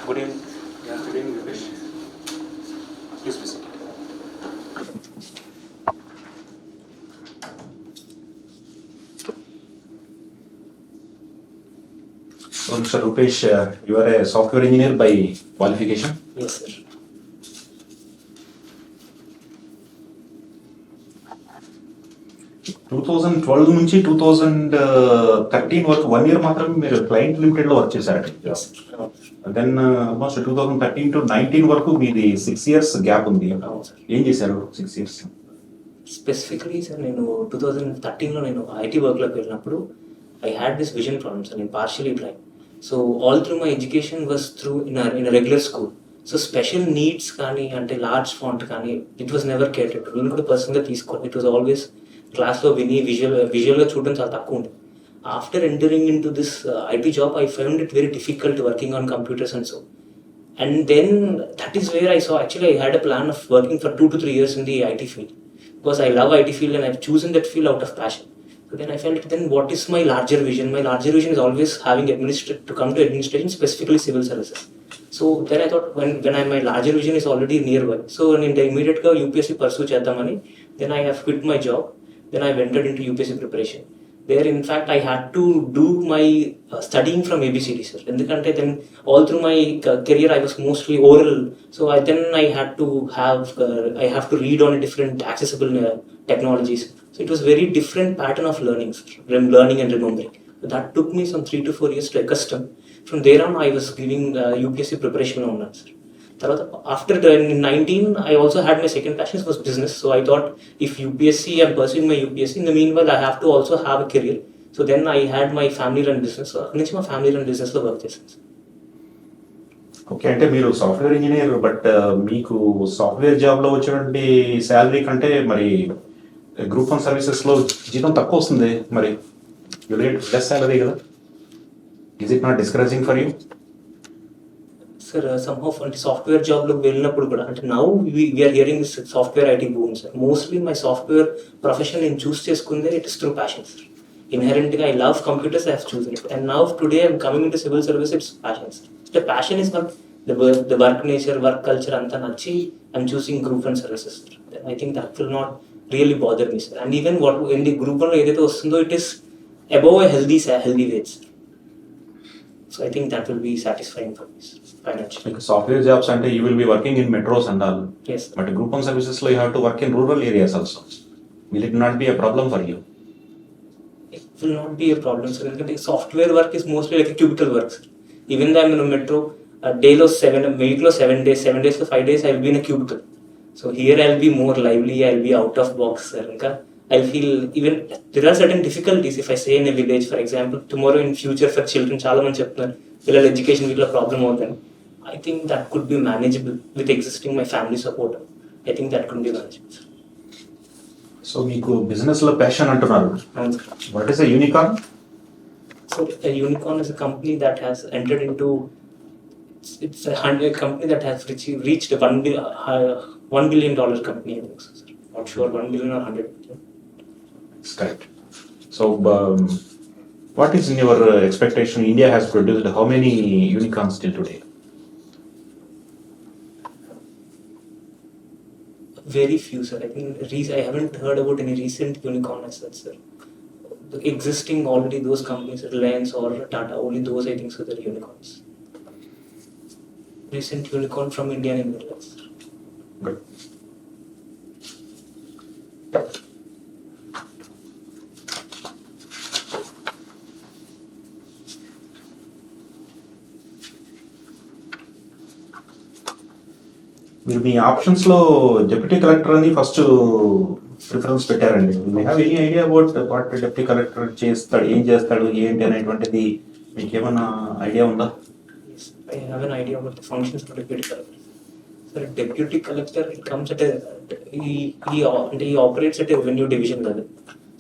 Good evening. Yeah, good evening, Rupesh. Please be seated. So, Mr. Rupesh, you are a software engineer by qualification. Yes, sir. Two thousand 12 నుంచి 2013 వరకు 1 year మాత్రమే మీరు client limited లో work చేశారు. Yes, sir. Then almost 2013 to 19 వరకు మీది 6 years gap ఉంది. అవును సార్. ఏం చేశారు 6 years? స్పెసిఫికలీ సార్ నేను 2013లో నేను ఐటీ వర్క్లోకి వెళ్ళినప్పుడు I had this vision problems. నేను partially blind. So all through my education was through in regular school. So special needs కానీ అంటే లార్జ్ ఫాంట్ కానీ ఇట్ వాజ్ నెవర్ కేటెడ్. నేను కూడా పర్సనల్గా తీసుకోవాలి. ఇట్ వాజ్ ఆల్వేస్ క్లాస్లో విని విజువల్గా చూడడం చాలా తక్కువ ఉంది. After entering in to this IT job I found it very difficult working on computers and so. And then that is where I saw actually I had a plan of working for 2 to 3 years in the IT field because I love IT field and I've chosen that field out of passion. So then I felt then what is my larger vision? My larger vision is always having to come to administration, specifically civil services. So then I thought my larger vision is already nearby. So in the immediate go UPSC pursue chedamani. Then I have quit my job. Then I entered into UPSC preparation. There, in fact, I had to do my studying from ABCD, sir. Endukante then all through my career, I was mostly oral. So I had to have to read on different accessible technologies. So it was very different pattern of learning, sir. Learning and remembering. So that took me some 3 to 4 years to accustom. From there on, I was giving UPSC preparation online, sir. After 19, I also had my second passion was business. So I thought if UPSC, I'm pursuing my UPSC. In the meanwhile, I have to also have a career. So then I had my family run business. So I my family run business lo work చేశాను. Okay, అంటే మీరు software engineer, but మీకు software job లో వచ్చేటువంటి salary కంటే మరి group 1 services లో జీతం తక్కువ వస్తుంది. మరి యు గెట్ లెస్ శాలరీ కదా. Is it not discouraging for you? Sir, somehow అంటే సాఫ్ట్వేర్ జాబ్లోకి వెళ్ళినప్పుడు కూడా అంటే now we are hearing this software IT boom sir. Mostly my software profession నేను చూస్ చేసుకుందే it is through passion sir. ఇన్హెరెంట్గా I love computers, I have chosen it. And now today I'm coming in to civil service, it's passion sir. అంటే passion is not the work nature, work culture అంతా నచ్చి I'm choosing group 1 services sir. I think that will not really bother me sir. And even what in the group 1లో ఏదైతే వస్తుందో it is above a healthy wage sir. So I think that will be satisfying for me financially. Like software jobs and you will be working in metros and all. Yes. But group 1 services you have to work in rural areas also. Will it not be a problem for you? It will not be a problem, sir. Because software work is mostly like a cubicle work, sir. Even though I'm in a metro, a day lo 7, week lo 7 days, 7 days to 5 days I will be in a cubicle. So here I'll be more lively, I'll be out of box, sir. I feel even there are certain difficulties if I say in a village, for example, tomorrow in future for children, చాలా మంది చెప్తున్నారు పిల్లల education వీటిలో problem అవుతుంది. I think that could be manageable with existing my family support. I think that could be manageable. So మీకు business లో passion అంటున్నారు. What is a unicorn? So a unicorn is a company that has entered into it's a company that has reached a $1 billion company, I think so, sir. Not sure 1 billion or 100 billion. That's correct. So what is in your expectation? India has produced how many unicorns till today? Very few, sir. I think I haven't heard about any recent unicorn as such, sir. The existing already those companies, Reliance or Tata, only those I think so they're unicorns. Recent unicorn from India and Netherlands. Good. మీరు మీ options లో deputy collector అని first preference పెట్టారండి. You have any idea about what deputy collector చేస్తాడు, ఏం చేస్తాడు, ఏంటి అనేటువంటిది మీకు ఏమైనా ఐడియా ఉందా? I have an idea about the functions of deputy collector. So deputy collector, it comes at he operates at a revenue division level.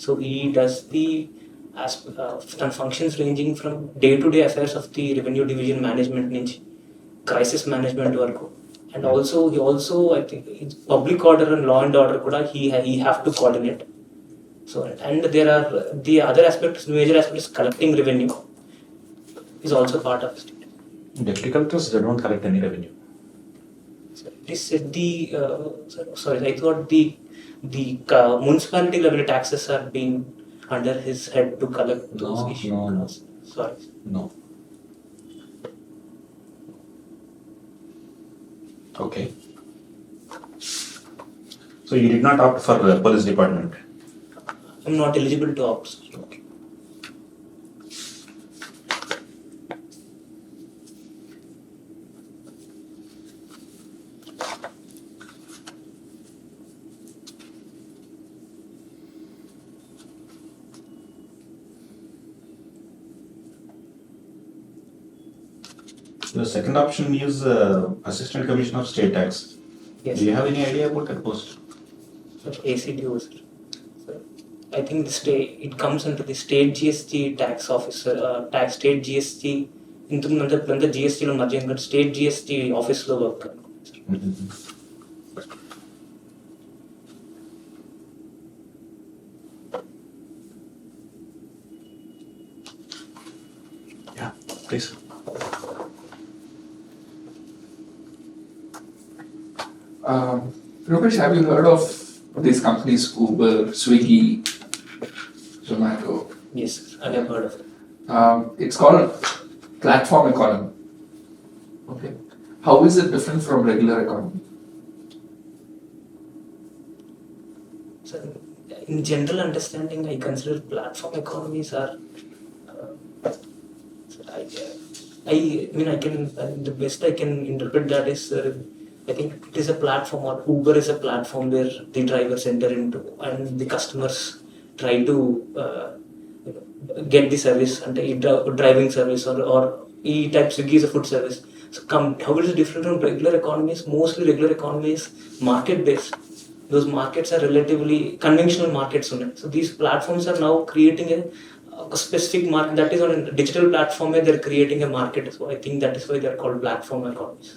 So he does the functions ranging from day-to-day affairs of the revenue division management నుంచి crisis management వరకు. And he also I think public order and law and order kuda he have to coordinate. So and there are the other aspects, major aspect is collecting revenue is also part of it. Deputy collectors, they don't collect any revenue. This said sorry, I thought the municipality level taxes are being under his head to collect those No, issues. no, no. Sorry. No. Okay. So you did not opt for the police department? I'm not eligible to opt. Okay. The second option is Assistant Commissioner of State Tax. Yes. Do you have any idea about that post? ACDO, sir. So, I think it comes under the state GST tax officer, state GST. ఇంత జిఎస్టీలో మధ్య state GST ఆఫీస్లో work. Yeah, please. Rupesh, have you heard of these companies Uber, Swiggy, Zomato? Yes, I have heard of it. It's called platform economy. Okay. How is it different from regular economy? So, in general understanding, I consider platform economies are. I mean, the best I can interpret that is, I think it is a platform, or Uber is a platform where the drivers enter into and the customers try to get the service, and driving service or E-type Swiggy is a food service. So how it is different from regular economies? Mostly regular economies market based. Those markets are relatively conventional markets. So these platforms are now creating a specific market that is on a digital platform where they're creating a market. So I think that is why they're called platform economies.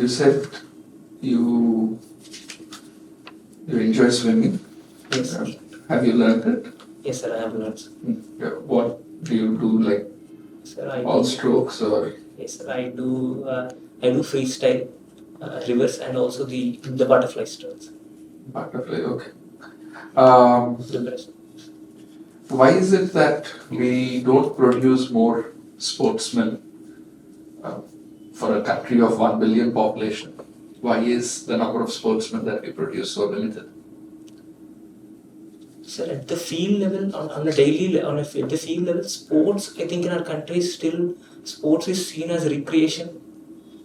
You said you enjoy swimming. Yes. Have you learned it? Yes, sir, I have learned. What do you do, like Sir, all strokes or? Yes, sir, I do freestyle, rivers, and also the butterfly strokes. Butterfly, okay. The best. Why is it that we don't produce more sportsmen for a country of 1 billion population? Why is the number of sportsmen that we produce so limited? Sir, at the field level, on a daily at the field level, sports, I think in our country still sports is seen as recreation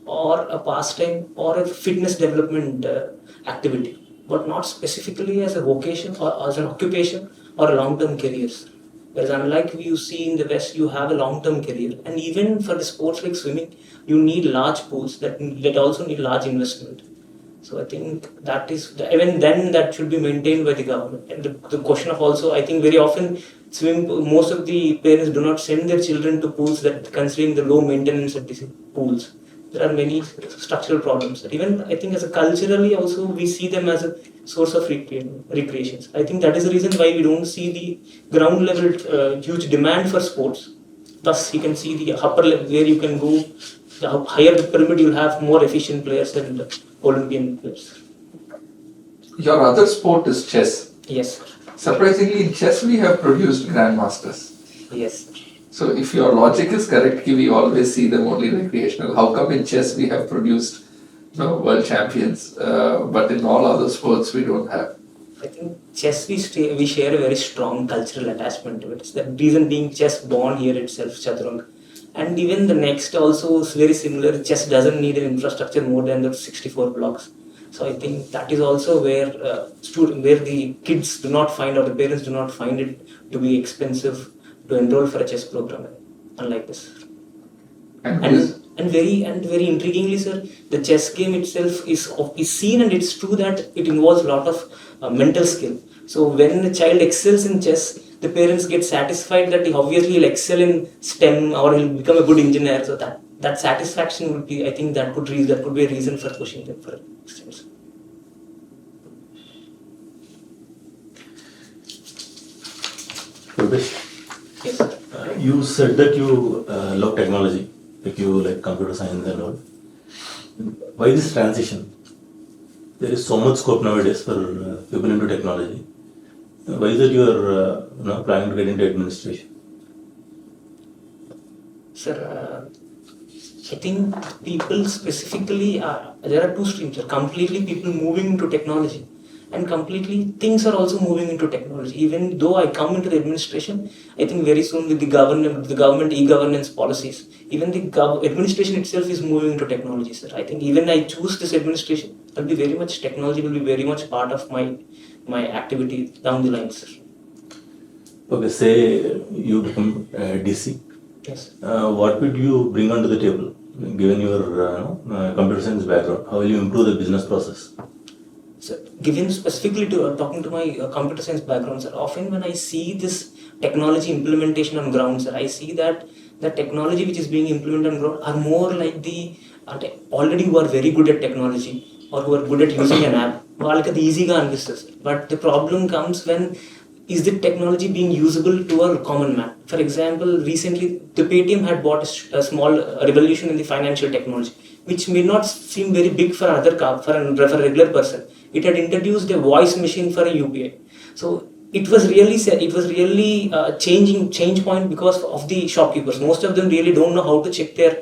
or a pastime or a fitness development activity, but not specifically as a vocation or as an occupation or a long-term career. Whereas unlike you see in the West, you have a long-term career, and even for the sports like swimming, you need large pools that also need large investment. So I think that is, even then, that should be maintained by the government. And the question of also, I think very often most of the parents do not send their children to pools that considering the low maintenance of these pools. There are many structural problems. Even I think as a culturally also we see them as a source of recreations. I think that is the reason why we don't see the ground level huge demand for sports. Thus you can see the upper level where you can go, the higher the pyramid, you'll have more efficient players than the Olympian players. Your other sport is chess. Yes, sir. Surprisingly, in chess we have produced grandmasters. Yes. So if your logic is correct, we always see them only recreational. How come in chess we have produced world champions, but in all other sports we don't have? I think chess we share a very strong cultural attachment to it. It's the reason being chess born here itself, Chaturanga. And even the next also is very similar. Chess doesn't need an infrastructure more than the 64 blocks. So I think that is also where where the kids do not find, or the parents do not find it to be expensive to enroll for a chess program, unlike this. And very intriguingly, sir, the chess game itself is seen, and it's true that it involves a lot of mental skill. So when a child excels in chess, the parents get satisfied that obviously he'll excel in STEM or he'll become a good engineer. So that satisfaction would be, I think that could be a reason for pushing them for STEM. Rupesh, Yes, sir. You said that you love technology, like you like computer science and all. Why this transition? There is so much scope nowadays for people into technology. Why is it you are planning to get into administration? Sir, I think people specifically, there are two streams. Completely people moving into technology, and completely things are also moving into technology. Even though I come into the administration, I think very soon with the government e-governance policies, even the administration itself is moving into technology, sir. I think even I choose this administration, I'll be very much technology will be very much part of my activity down the line, sir. Okay, say you become DC. Yes. What would you bring onto the table, given your computer science background? How will you improve the business process? So, given specifically to talking to my computer science background, sir, often when I see this technology implementation on ground, sir, I see that the technology which is being implemented on ground are more like the already who are very good at technology or who are good at using an app. వాళ్ళకి అది ఈజీగా అనిపిస్తుంది sir. But the problem comes when is the technology being usable to a common man? For example, recently the Paytm had bought a small revolution in the financial technology, which may not seem very big for another for a regular person. It had introduced a voice machine for a UPI. So it was really change point because of the shopkeepers. Most of them really don't know how to check their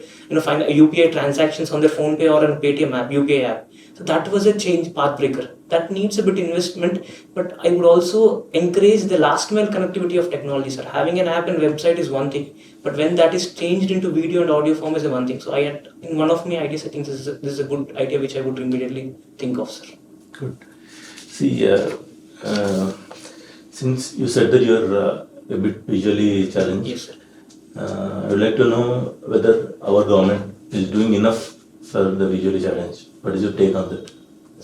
find UPI transactions on their phone pay or on Paytm app, UPI app. So that was a change path breaker. That needs a bit investment, but I would also encourage the last mile connectivity of technology, sir. Having an app and website is one thing, but when that is changed into video and audio form is one thing. So in one of my ideas, I think this is a good idea which I would immediately think of, sir. Good. See, since you said that you are a bit visually challenged, Yes, sir. I would like to know whether our government is doing enough for the visually challenged. What is your take on that?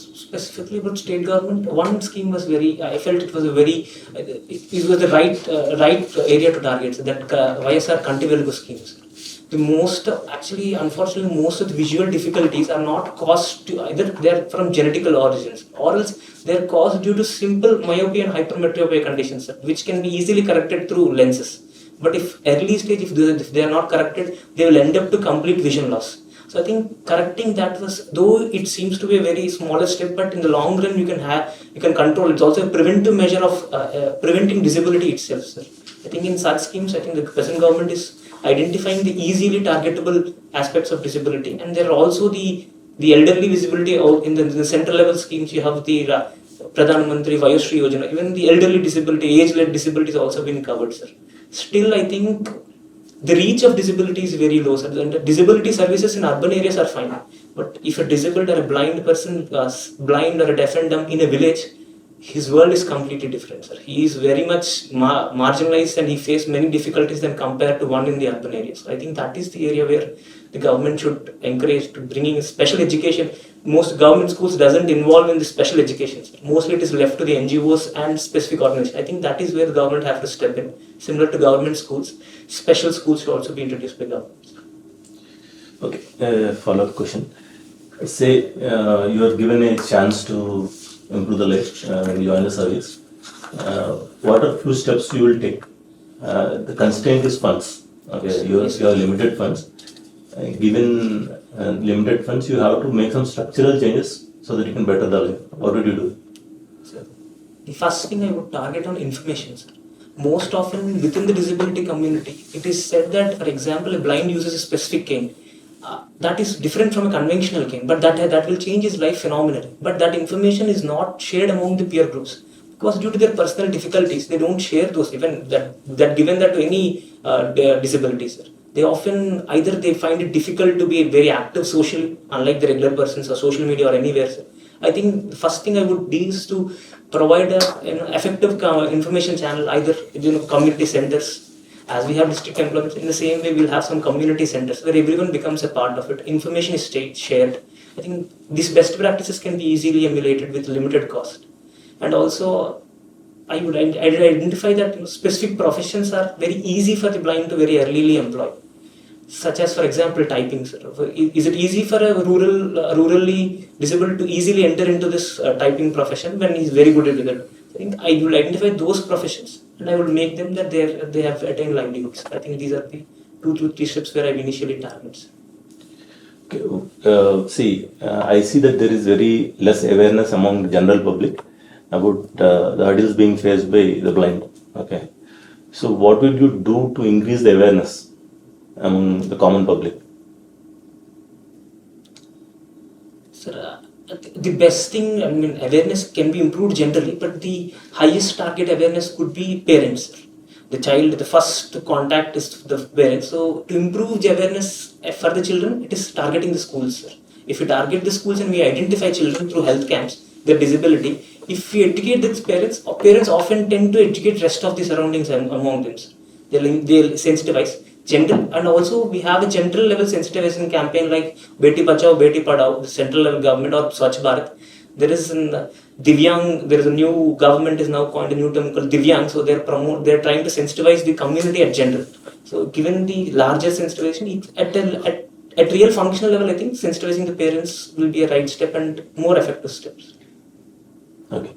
Specifically about state government, one scheme was I felt it was a very, it was the right area to target. So that YSR Kanti Velugu schemes. The actually, unfortunately, most of the visual difficulties are not caused to either they're from genetical origins or else they're caused due to simple myopia and hypermetropia conditions, which can be easily corrected through lenses. But if early stage, if they are not corrected, they will end up to complete vision loss. So I think correcting that was, though it seems to be a very smaller step, but in the long run you can control. It's also a preventive measure of preventing disability itself, sir. I think in such schemes, I think the present government is identifying the easily targetable aspects of disability, and there are also the elderly visibility in the central level schemes. You have the Pradhan Mantri Vayashri Yojana. Even the elderly disability, age-led disability is also been covered, sir. Still, I think the reach of disability is very low, sir. The disability services in urban areas are fine, but if a disabled or a blind person, blind or a deaf and dumb in a village, his world is completely different, sir. He is very much marginalized and he faces many difficulties than compared to one in the urban areas. So I think that is the area where the government should encourage to bringing special education. Most government schools doesn't involve in the special education, sir. Mostly it is left to the NGOs and specific organizations. I think that is where the government have to step in. Similar to government schools, special schools should also be introduced by government. Okay, follow-up question. Say you are given a chance to improve the life when you join the service. What are few steps you will take? The constraint is funds. Okay, you have limited funds. Given limited funds, you have to make some structural changes so that you can better the life. What would you do? Sir, the first thing I would target on information, sir. Most often within the disability community, it is said that, for example, a blind uses a specific cane. That is different from a conventional cane, but that will change his life phenomenally. But that information is not shared among the peer groups because due to their personal difficulties, they don't share those. Even that given that to any disabilities, sir. They often either they find it difficult to be very active socially, unlike the regular persons or social media or anywhere, sir. I think the first thing I would do is to provide an effective information channel, either community centers. As we have district employments, in the same way we'll have some community centers where everyone becomes a part of it. Information is shared. I think these best practices can be easily emulated with limited cost. And also, I would identify that specific professions are very easy for the blind to very earlyly employ. Such as, for example, typing. Is it easy for a rurally disabled to easily enter into this typing profession when he's very good at it? I think I will identify those professions and I will make them that they have attained livelihoods. I think these are the 2 to 3 steps where I've initially targeted. Okay. I see that there is very less awareness among the general public about the hurdles being faced by the blind. Okay. So what will you do to increase the awareness among the common public? Sir, the best thing, I mean, awareness can be improved generally, but the highest target awareness could be parents. Sir. The child, the first contact is the parents. So to improve the awareness for the children, it is targeting the schools. Sir. If we target the schools and we identify children through health camps, their disability, if we educate these parents, parents often tend to educate rest of the surroundings among them. Sir. They'll sensitize. General, and also we have a central level sensitization campaign like Beti Bachao, Beti Padhao, the central level government, or Swachh Bharat. There is Divyang, there is a new government is now coined a new term called Divyang, so they're trying to sensitize the community at general. So given the larger sensitization, at real functional level, I think sensitizing the parents will be a right step and more effective steps. Okay.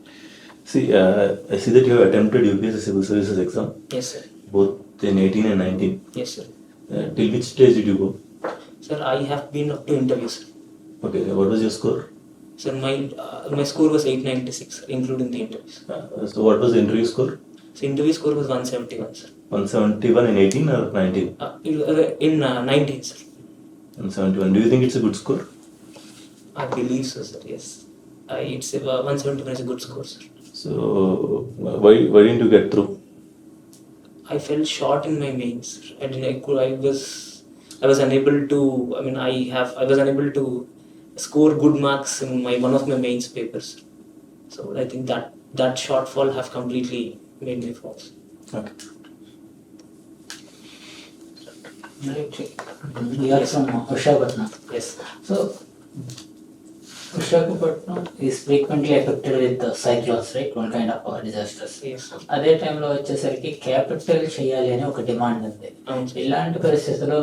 See, I see that you have attempted UPSC Civil Services exam. Yes, sir. Both in 18 and 19. Yes, sir. Till which stage did you go? Sir, I have been up to interviews. Okay, what was your score? Sir, my score was 896, including the interviews. So what was the interview score? So interview score was 171, sir. 171 in 18 or 19? In 19, sir. 171. Do you think it's a good score? I believe so, sir. Yes. It's 171 is a good score, sir. So why didn't you get through? I fell short in my mains. I was unable to. I mean, I was unable to score good marks in one of my mains papers. So I think that shortfall have completely made me false. Okay. We are from Visakhapatnam. Yes. So Visakhapatnam is frequently affected with cyclones, right? One kind of disasters. Yes. అదే టైంలో వచ్చేసరికి capital చేయాలి అని ఒక demand ఉంది. అవును. ఇలాంటి పరిస్థితుల్లో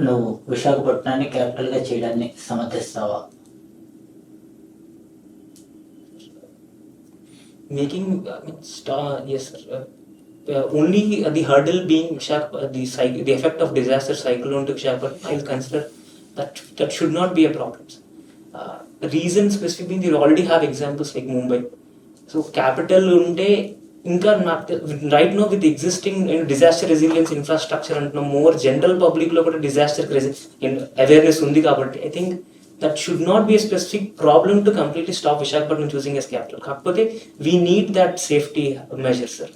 నువ్వు విశాఖపట్నాన్ని క్యాపిటల్ గా చేయడాన్ని సమర్థిస్తావా? Yes, sir. Only the hurdle being the effect of disaster cyclone to Visakhapatnam, I will consider that should not be a problem. Reason specific being they already have examples like Mumbai. So capital unte inka right now with the existing disaster resilience infrastructure and more general public lo kuda disaster awareness undi kabatti I think that should not be a specific problem to completely stop Visakhapatnam choosing as capital. Kakapothe we need that safety measures, sir.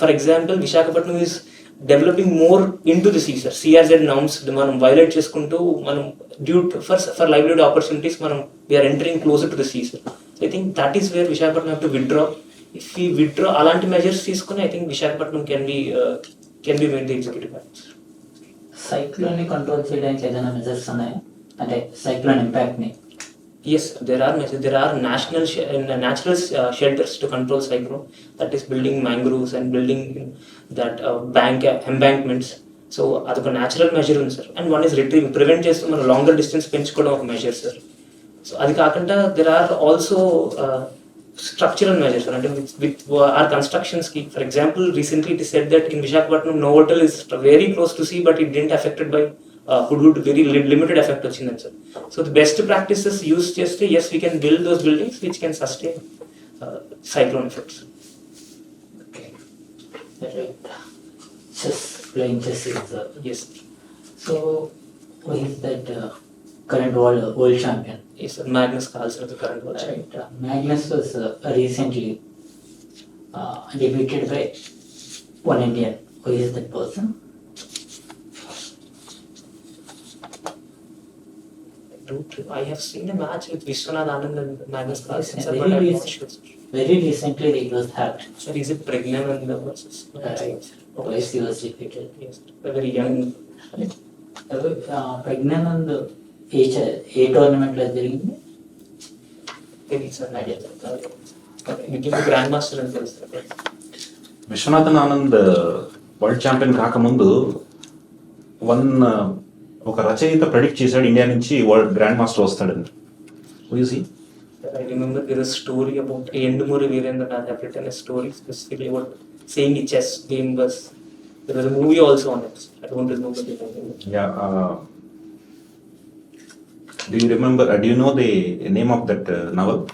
For example, Visakhapatnam is developing more into the sea, sir. CRZ norms మనం violate చేసుకుంటూ మనం for livelihood opportunities we are entering closer to the sea, sir. So I think that is where Visakhapatnam have to withdraw. If we withdraw అలాంటి measures తీసుకుని I think Visakhapatnam can be made the executive balance. Cyclone ని control చేయడానికి ఏదైనా measures ఉన్నాయా? అంటే cyclone impact ని. Yes, there are measures. There are natural shelters to control cyclone. That is building mangroves and building that embankments. So adoka natural measure ఉంది, sir. And one is retrieving, prevent చేస్తూ మన longer distance పెంచుకోవడం ఒక measure, sir. So అది కాకుండా there are also structural measures, అంటే with our construction scheme. For example, recently it is said that in Visakhapatnam Novotel is very close to sea, but it didn't affected by hudhud, very limited effect వచ్చిందని, sir. So the best practices used just yes, we can build those buildings which can sustain cyclone effects. Okay. Right. Chess, playing chess is Yes. So who is that current world champion? Yes, sir. Magnus Carlsen is the current world champion. Right. Magnus was recently defeated by one Indian. Who is that person? I have seen a match with Vishwanath Anand and Magnus Carlsen, sir, Very but I'm not recent. sure, sir. Very recently he was hacked. Sir, is it Pregnanand versus? Right. Twice he was defeated. Yes, a very young. Pregnanand A tournament లో జరిగింది? Maybe, sir. You grand master అని తెలుస్తారు. Viswanathan Anand world champion కాకముందు ఒక రచయిత predict చేశాడు India నుంచి world grand master వస్తాడని. I remember there was a story about Endumuri Veerendranath have written a story specifically about saying a chess game was. There was a movie also on it. I don't remember the name. Yeah. Do you remember? Do you know the name of that novel?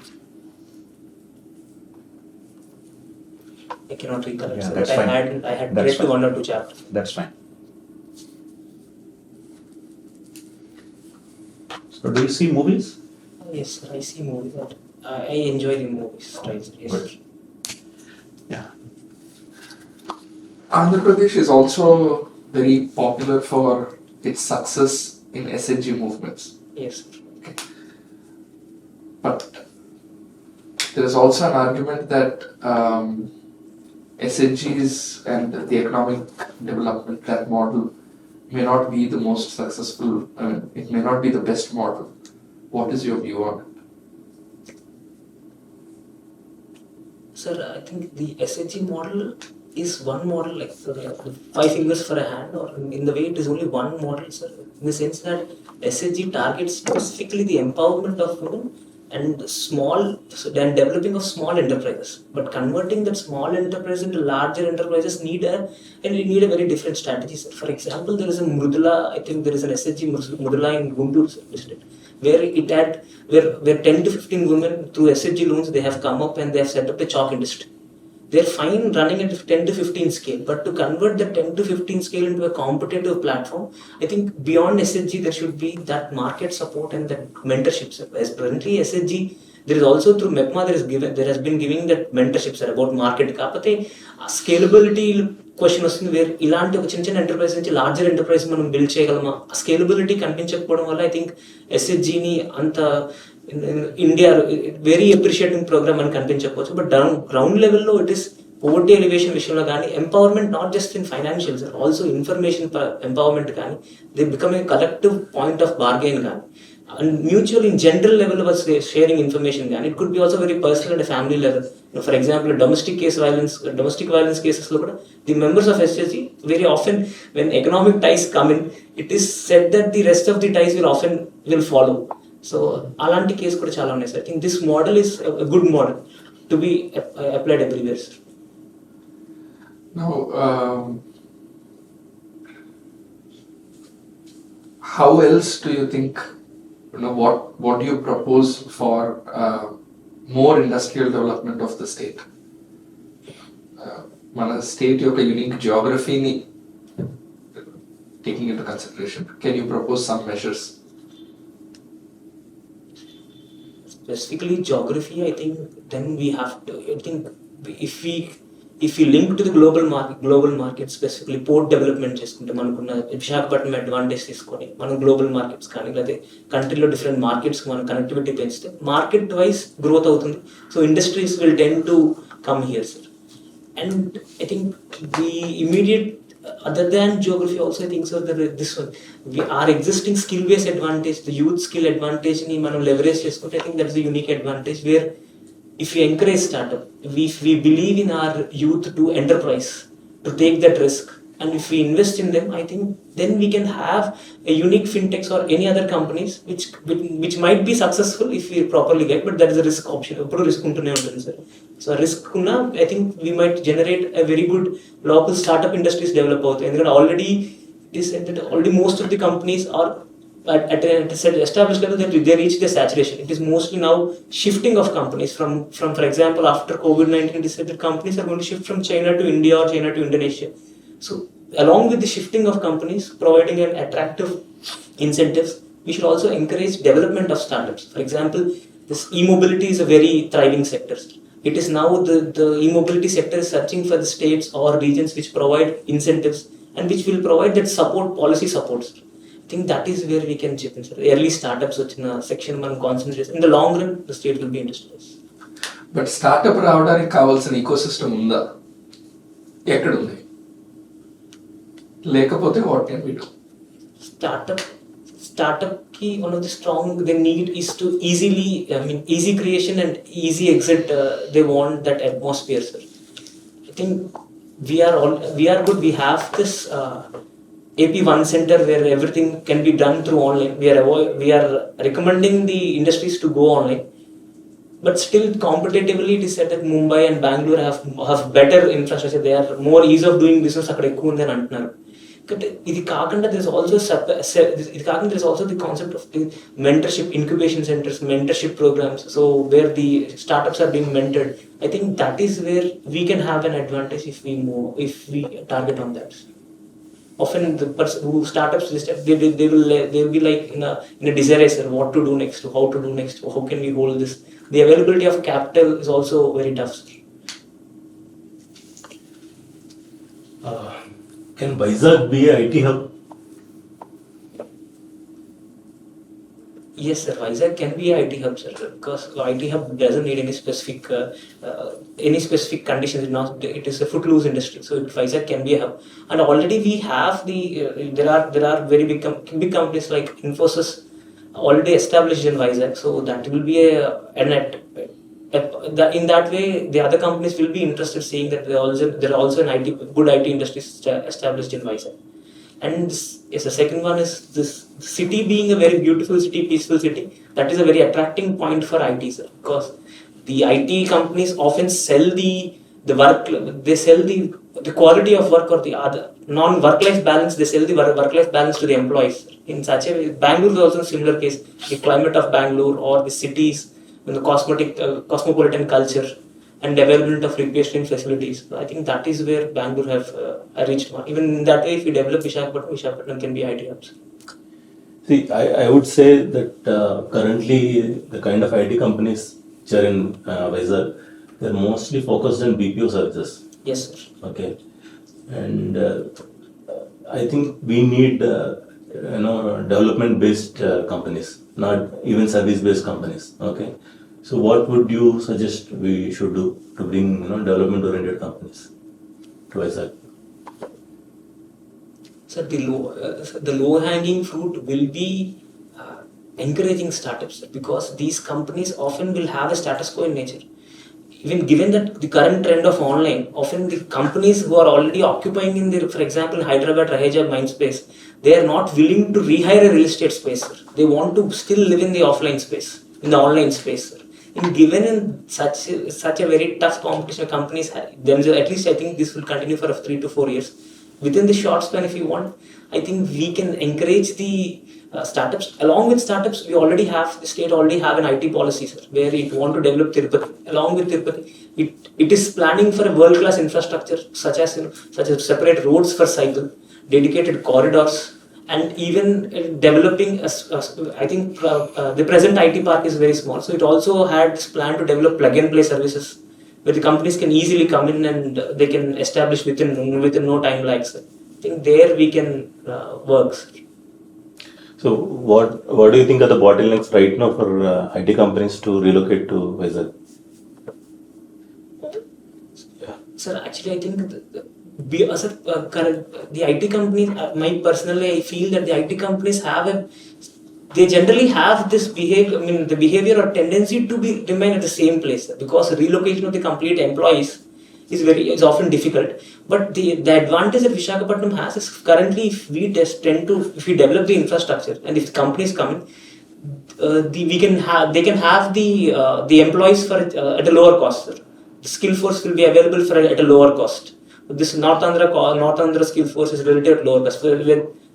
I cannot recollect. Yeah, sir, that's but fine. I had That's read fine. 1 or 2 chapters. That's fine. So, do you see movies? Yes, sir, I see movies. But I enjoy the movies. Right, sir, yes. Good. Yeah. Andhra Pradesh is also very popular for its success in SNG movements. Yes, sir. But there is also an argument that SNGs and the economic development, that model may not be the most successful, it may not be the best model. What is your view on it? Sir, I think the SHG model is one model, like 5 fingers for a hand, or in the way it is only one model, sir. In the sense that SHG targets specifically the empowerment of women and developing of small enterprises. But converting that small enterprise into larger enterprises need a very different strategy, sir. For example, there is a Mrudula, I think there is an SHG Mrudula in Guntur, sir, listed, where it had where 10 to 15 women through SHG loans they have come up and they have set up a chalk industry. They're fine running at 10 to 15 scale, but to convert the 10 to 15 scale into a competitive platform, I think beyond SHG there should be that market support and that mentorship. As currently SHG, there is also through MEPMA there has been giving that mentorship, sir, about market. Kapate scalability question వస్తుంది, wear ఇలాంటి ఒక చిన్న enterprise నుంచి larger enterprise మనం build చేయగలమా? Scalability కనిపించకపోవడం వల్ల I think ఎస్హెచ్జిని అంత India very appreciating programme అని కనిపించకపోవచ్చు. బట్ గ్రౌండ్ లెవెల్లో ఇట్ ఈస్ పోవర్టీ ఎలివేషన్ విషయంలో కానీ empowerment not just in financials, also information empowerment కానీ they become a collective point of bargain కానీ, and mutual in general level was sharing information, and it could be also very personal at a family level. For example, domestic violence cases lo kuda the members of SHG very often, when economic ties come in, it is said that the rest of the ties will follow. So alanti case kuda chaala unnai, sir. I think this model is a good model to be applied everywhere, sir. Now, how else do you think, what do you propose for more industrial development of the state? Mana state yokka unique geography ni taking into consideration, can you propose some measures? Specifically geography, I think then we have to, I think if we link to the global market, specifically port development చేసుకుంటే మనకున్న Visakhapatnam advantage తీసుకొని మనం global markets కానీ లేదా కంట్రీలో different మార్కెట్స్కి మనం connectivity పెంచితే market wise growth అవుతుంది. So industries will ten to come here, sir. And I think the immediate other than geography also, I think so this one, our existing skill based advantage, the youth skill advantage ni manam leverage cheskunte, I think that is a unique advantage where if we encourage startup, if we believe in our youth to enterprise, to take that risk, and if we invest in them, I think then we can have a unique fintechs or any other companies which might be successful if we properly get, but that is a risk option. Appudu risk untune untundi, sir. So risk kunna, I think we might generate a very good local startup industries develop out. And already it is said that already most of the companies are at an established level that they reach their saturation. It is mostly now shifting of companies from for example, after COVID-19, it is said that companies are going to shift from China to India or China to Indonesia. So along with the shifting of companies, providing an attractive incentives, we should also encourage development of startups. For example, this e-mobility is a very thriving sector. It is now the e-mobility sector is searching for the states or regions which provide incentives and which will provide that support, policy supports. I think that is where we can chip in, sir. Early startups వచ్చిన section మనం concentrate. In the long run, the state will be industrialized. But startup రావడానికి కావాల్సిన ecosystem ఉందా? ఎక్కడ ఉంది? లేకపోతే what can we do? Startup ki one of the strong they need is to easy creation and easy exit. They want that atmosphere, sir. I think we are good. We have this AP1 center where everything can be done through online. We are recommending the industries to go online. but still competitively it is said that Mumbai and Bangalore have better infrastructure. They are more ease of doing business అక్కడ ఎక్కువ ఉందని అంటున్నారు. ఇది కాకుండా there is also the concept of the mentorship incubation centers, mentorship programs, so where the startups are being mentored. I think that is where we can have an advantage if we target on that. Often the person who startups they will be like in a desire, sir, what to do next, how to do next, how can we hold this. The availability of capital is also very tough, sir. Can Vizag be a IT hub? Yes, sir. Vizag can be a IT hub, sir, because IT hub doesn't need any specific conditions. It is a footloose industry, so Vizag can be a hub. And already we have there are very big companies like Infosys already established in Vizag, so that will be in that way the other companies will be interested, seeing that there are also an good IT industry established in Vizag. And yes, the second one is this city being a very beautiful city, peaceful city. That is a very attracting point for IT, sir, because the IT companies often sell the work. They sell the quality of work or the other non-work-life balance. They sell the work-life balance to the employees. In such a way, Bangalore is also a similar case. The climate of Bangalore or the cities, the cosmopolitan culture and development of recreational facilities. So I think that is where Bangalore have reached. Even in that way, if we develop Visakhapatnam can be IT hubs. See, I would say that currently the kind of IT companies which are in Vizag, they're mostly focused on BPO services. Yes, sir. Okay, and I think we need development-based companies, not even service-based companies. Okay, so what would you suggest we should do to bring development-oriented companies to Vizag? So the low-hanging fruit will be encouraging startups, because these companies often will have a status quo in nature. Even given that the current trend of online, often the companies who are already occupying in for example, Hyderabad, Raheja Mindspace, they are not willing to rehire a real estate space, sir. They want to still live in the offline space, in the online space, sir. Given in such a very tough competition, companies then at least I think this will continue for 3 to 4 years. Within the short span, if you want, I think we can encourage the startups. Along with startups, the state already have an IT policy, sir, where if you want to develop Tirupati, along with Tirupati, it is planning for a world-class infrastructure, such as separate roads for cycle, dedicated corridors, and even developing. I think the present IT park is very small, so it also had this plan to develop plug-and-play services, where the companies can easily come in and they can establish within no time like, sir. I think there we can work, sir. So what do you think are the bottlenecks right now for IT companies to relocate to Vizag? Yeah. Sir, actually I think the IT companies, personally I feel that the IT companies they generally have this behavior, the behavior or tendency to remain at the same place, because relocation of the complete employees is often difficult. But the advantage that Visakhapatnam has is currently if we develop the infrastructure and if the companies come in, they can have the employees for at a lower cost, sir. The skill force will be available at a lower cost. This North Andhra skill force is relatively at lower cost.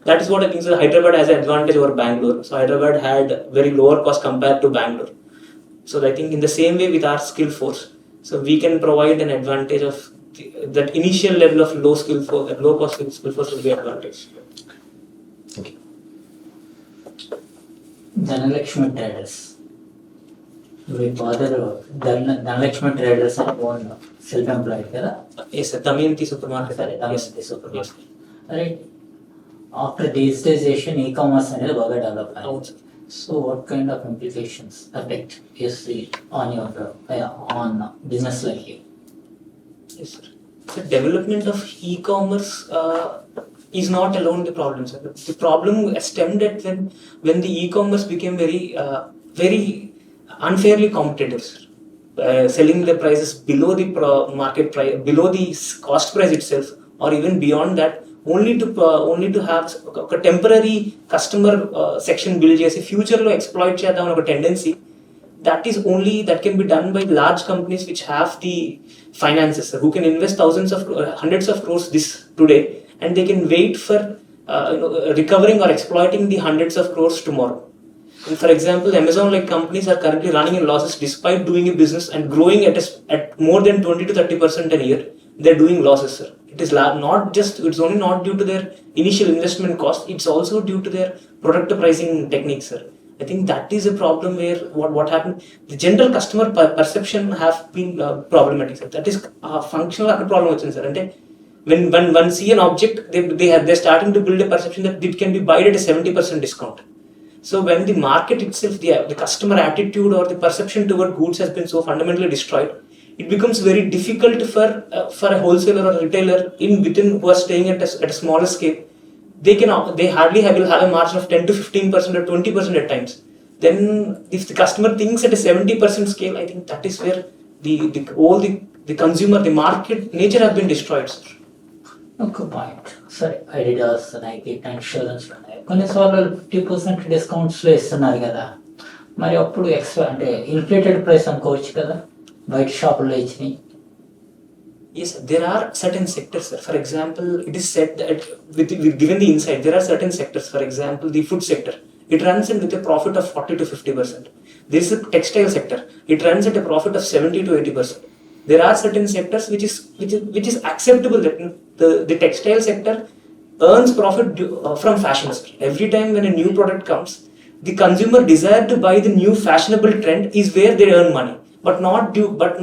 That is what I think. So Hyderabad has an advantage over Bangalore. So Hyderabad had very lower cost compared to Bangalore. So I think in the same way with our skill force, so we can provide an advantage of that initial level of low cost skill force will be advantage. Thank you. Dhanalakshmi traders. We bother Dhanalakshmi traders are own self-employed, kada? Yes, sir. Damayanti supermarket. Damayanti supermarket. Right. After digitization, e-commerce అనేది బాగా develop అయింది. So what kind of implications affect you see on business like you? Yes, sir. The development of e-commerce is not alone the problem, sir. The problem stemmed at when the e-commerce became very unfairly competitive, sir. Selling the prices below the market price, below the cost price itself, or even beyond that, only to have a temporary customer section build చేసి ఫ్యూచర్లో exploit చేద్దామని ఒక tendency that can be done by large companies which have the finances, sir, who can invest hundreds of crores this today, and they can wait for recovering or exploiting the hundreds of crores tomorrow. And for example, Amazon like companies are currently running in losses despite doing a business and growing at more than 20 to 30% a year. They're doing losses, sir. It's only not due to their initial investment cost, it's also due to their product pricing techniques, sir. I think that is a problem where what happened, the general customer perception have been problematic, sir. That is functional problem, sir. And when one see an object, they're starting to build a perception that it can be bought at a 70% discount. So when the market itself, the customer attitude or the perception toward goods has been so fundamentally destroyed, it becomes very difficult for a wholesaler or a retailer who are staying at a smaller scale. They hardly will have a margin of 10 to 15% or 20% at times. Then if the customer thinks at a 70% scale, I think that is where the consumer, the market nature have been destroyed, sir. ఒక point సరే, Adidas, Nike, insurance ఉన్నాయి, కొన్నిసార్లు 50% డిస్కౌంట్స్లో ఇస్తున్నారు కదా, మరి అప్పుడు అంటే inflated price అనుకోవచ్చు కదా బయట షాపుల్లో ఇచ్చినాయి. Yes, there are certain sectors, sir. For example, it is said that given the insight, there are certain sectors. For example, the food sector, it runs in with a profit of 40 to 50%. There is a textile sector, it runs at a profit of 70 to 80%. There are certain sectors which is acceptable that the textile sector earns profit from fashion, sir. Every time when a new product comes, the consumer desire to buy the new fashionable trend is where they earn money. But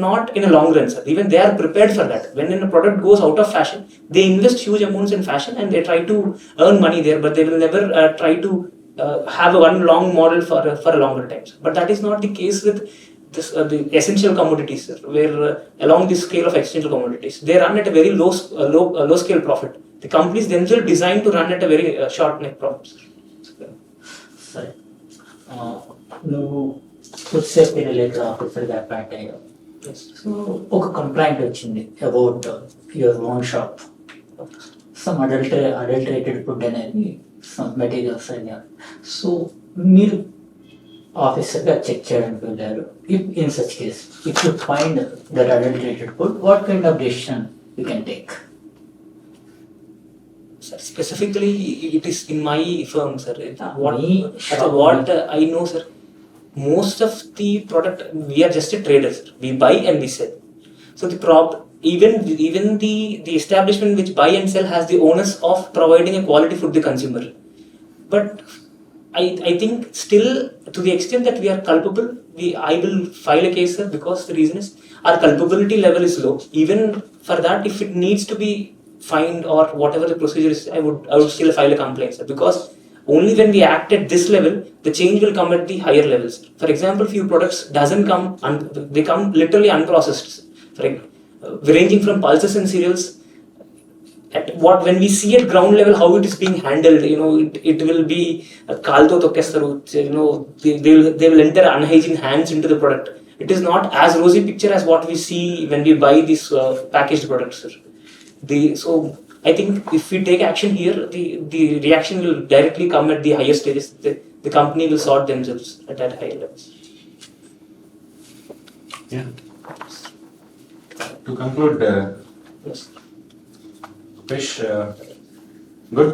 not in a long run, sir. Even they are prepared for that. When a product goes out of fashion, they invest huge amounts in fashion and they try to earn money there, but they will never try to have one long model for a longer time, sir. But that is not the case with the essential commodities, sir, where along the scale of essential commodities, they run at a very low scale profit. The companies themselves designed to run at a very short neck profit, sir. సరే, నువ్వు food safety related ఆఫీసర్గా appoint అయ్యావు. So ఒక complaint వచ్చింది about your own shop, some adulterated food అనేది some materials అయినారు. So మీరు ఆఫీసర్గా చెక్ చేయడానికి వెళ్ళారు. In such case, if you find that adulterated food, what kind of decision you can take? Sir, specifically, it is in my firm, sir. shop, What I know, sir, most of the product, we are just a trader, sir. We buy and we sell. So even the establishment which buy and sell has the onus of providing a quality food to the consumer. But I think still, to the extent that we are culpable, I will file a case, sir, because the reason is our culpability level is low. Even for that, if it needs to be fined or whatever the procedure is, I would still file a complaint, sir, because only when we act at this level, the change will come at the higher levels. For example, few products doesn't come, they come literally unprocessed, ranging from pulses and cereals. When we see at ground level how it is being handled, it will be kalto tokkestaru, they will enter unhygiene hands into the product. It is not as rosy picture as what we see when we buy these packaged products, sir. So I think if we take action here, the reaction will directly come at the higher stages. The company will sort themselves at higher levels. Yeah. To conclude, Yes. Rupesh, good?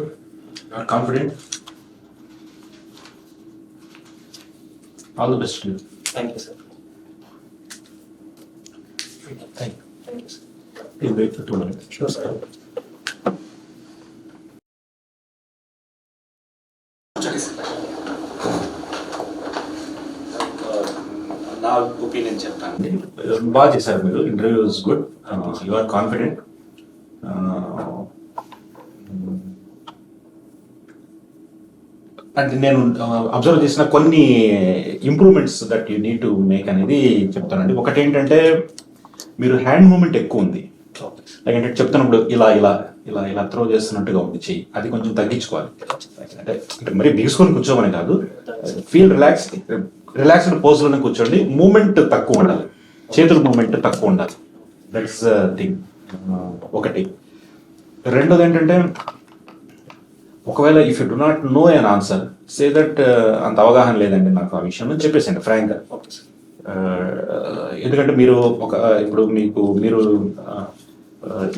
You are confident? All the best to you. Thank you, sir. Thank you. Thank you, sir. Please wait for 2 minutes. Sure, sir. నా opinion చెప్తాను. బాగా చేశారు మీరు. Interview is good. You are confident. అంటే నేను observe చేసిన కొన్ని improvements that you need to make అనేది చెప్తానండి. ఒకటి ఏంటంటే మీరు హ్యాండ్ మూమెంట్ ఎక్కువ ఉంది. లైక్ అంటే చెప్తున్నప్పుడు ఇలా ఇలా ఇలా ఇలా త్రో చేస్తున్నట్టుగా ఉంది చెయ్యి, అది కొంచెం తగ్గించుకోవాలి. అంటే మరీ బిగుసుకొని కూర్చోమని కాదు, ఫీల్ రిలాక్స్డ్ పోజ్లోనే కూర్చోండి. మూమెంట్ తక్కువ ఉండాలి, చేతుల మూమెంట్ తక్కువ ఉండాలి. దట్స్ థింగ్ ఒకటి. రెండోది ఏంటంటే ఒకవేళ if you do not know an answer, say that అంత అవగాహన లేదండి నాకు ఆ విషయంలో చెప్పేసండి ఫ్రాంక్గా. ఎందుకంటే మీరు ఇప్పుడు మీరు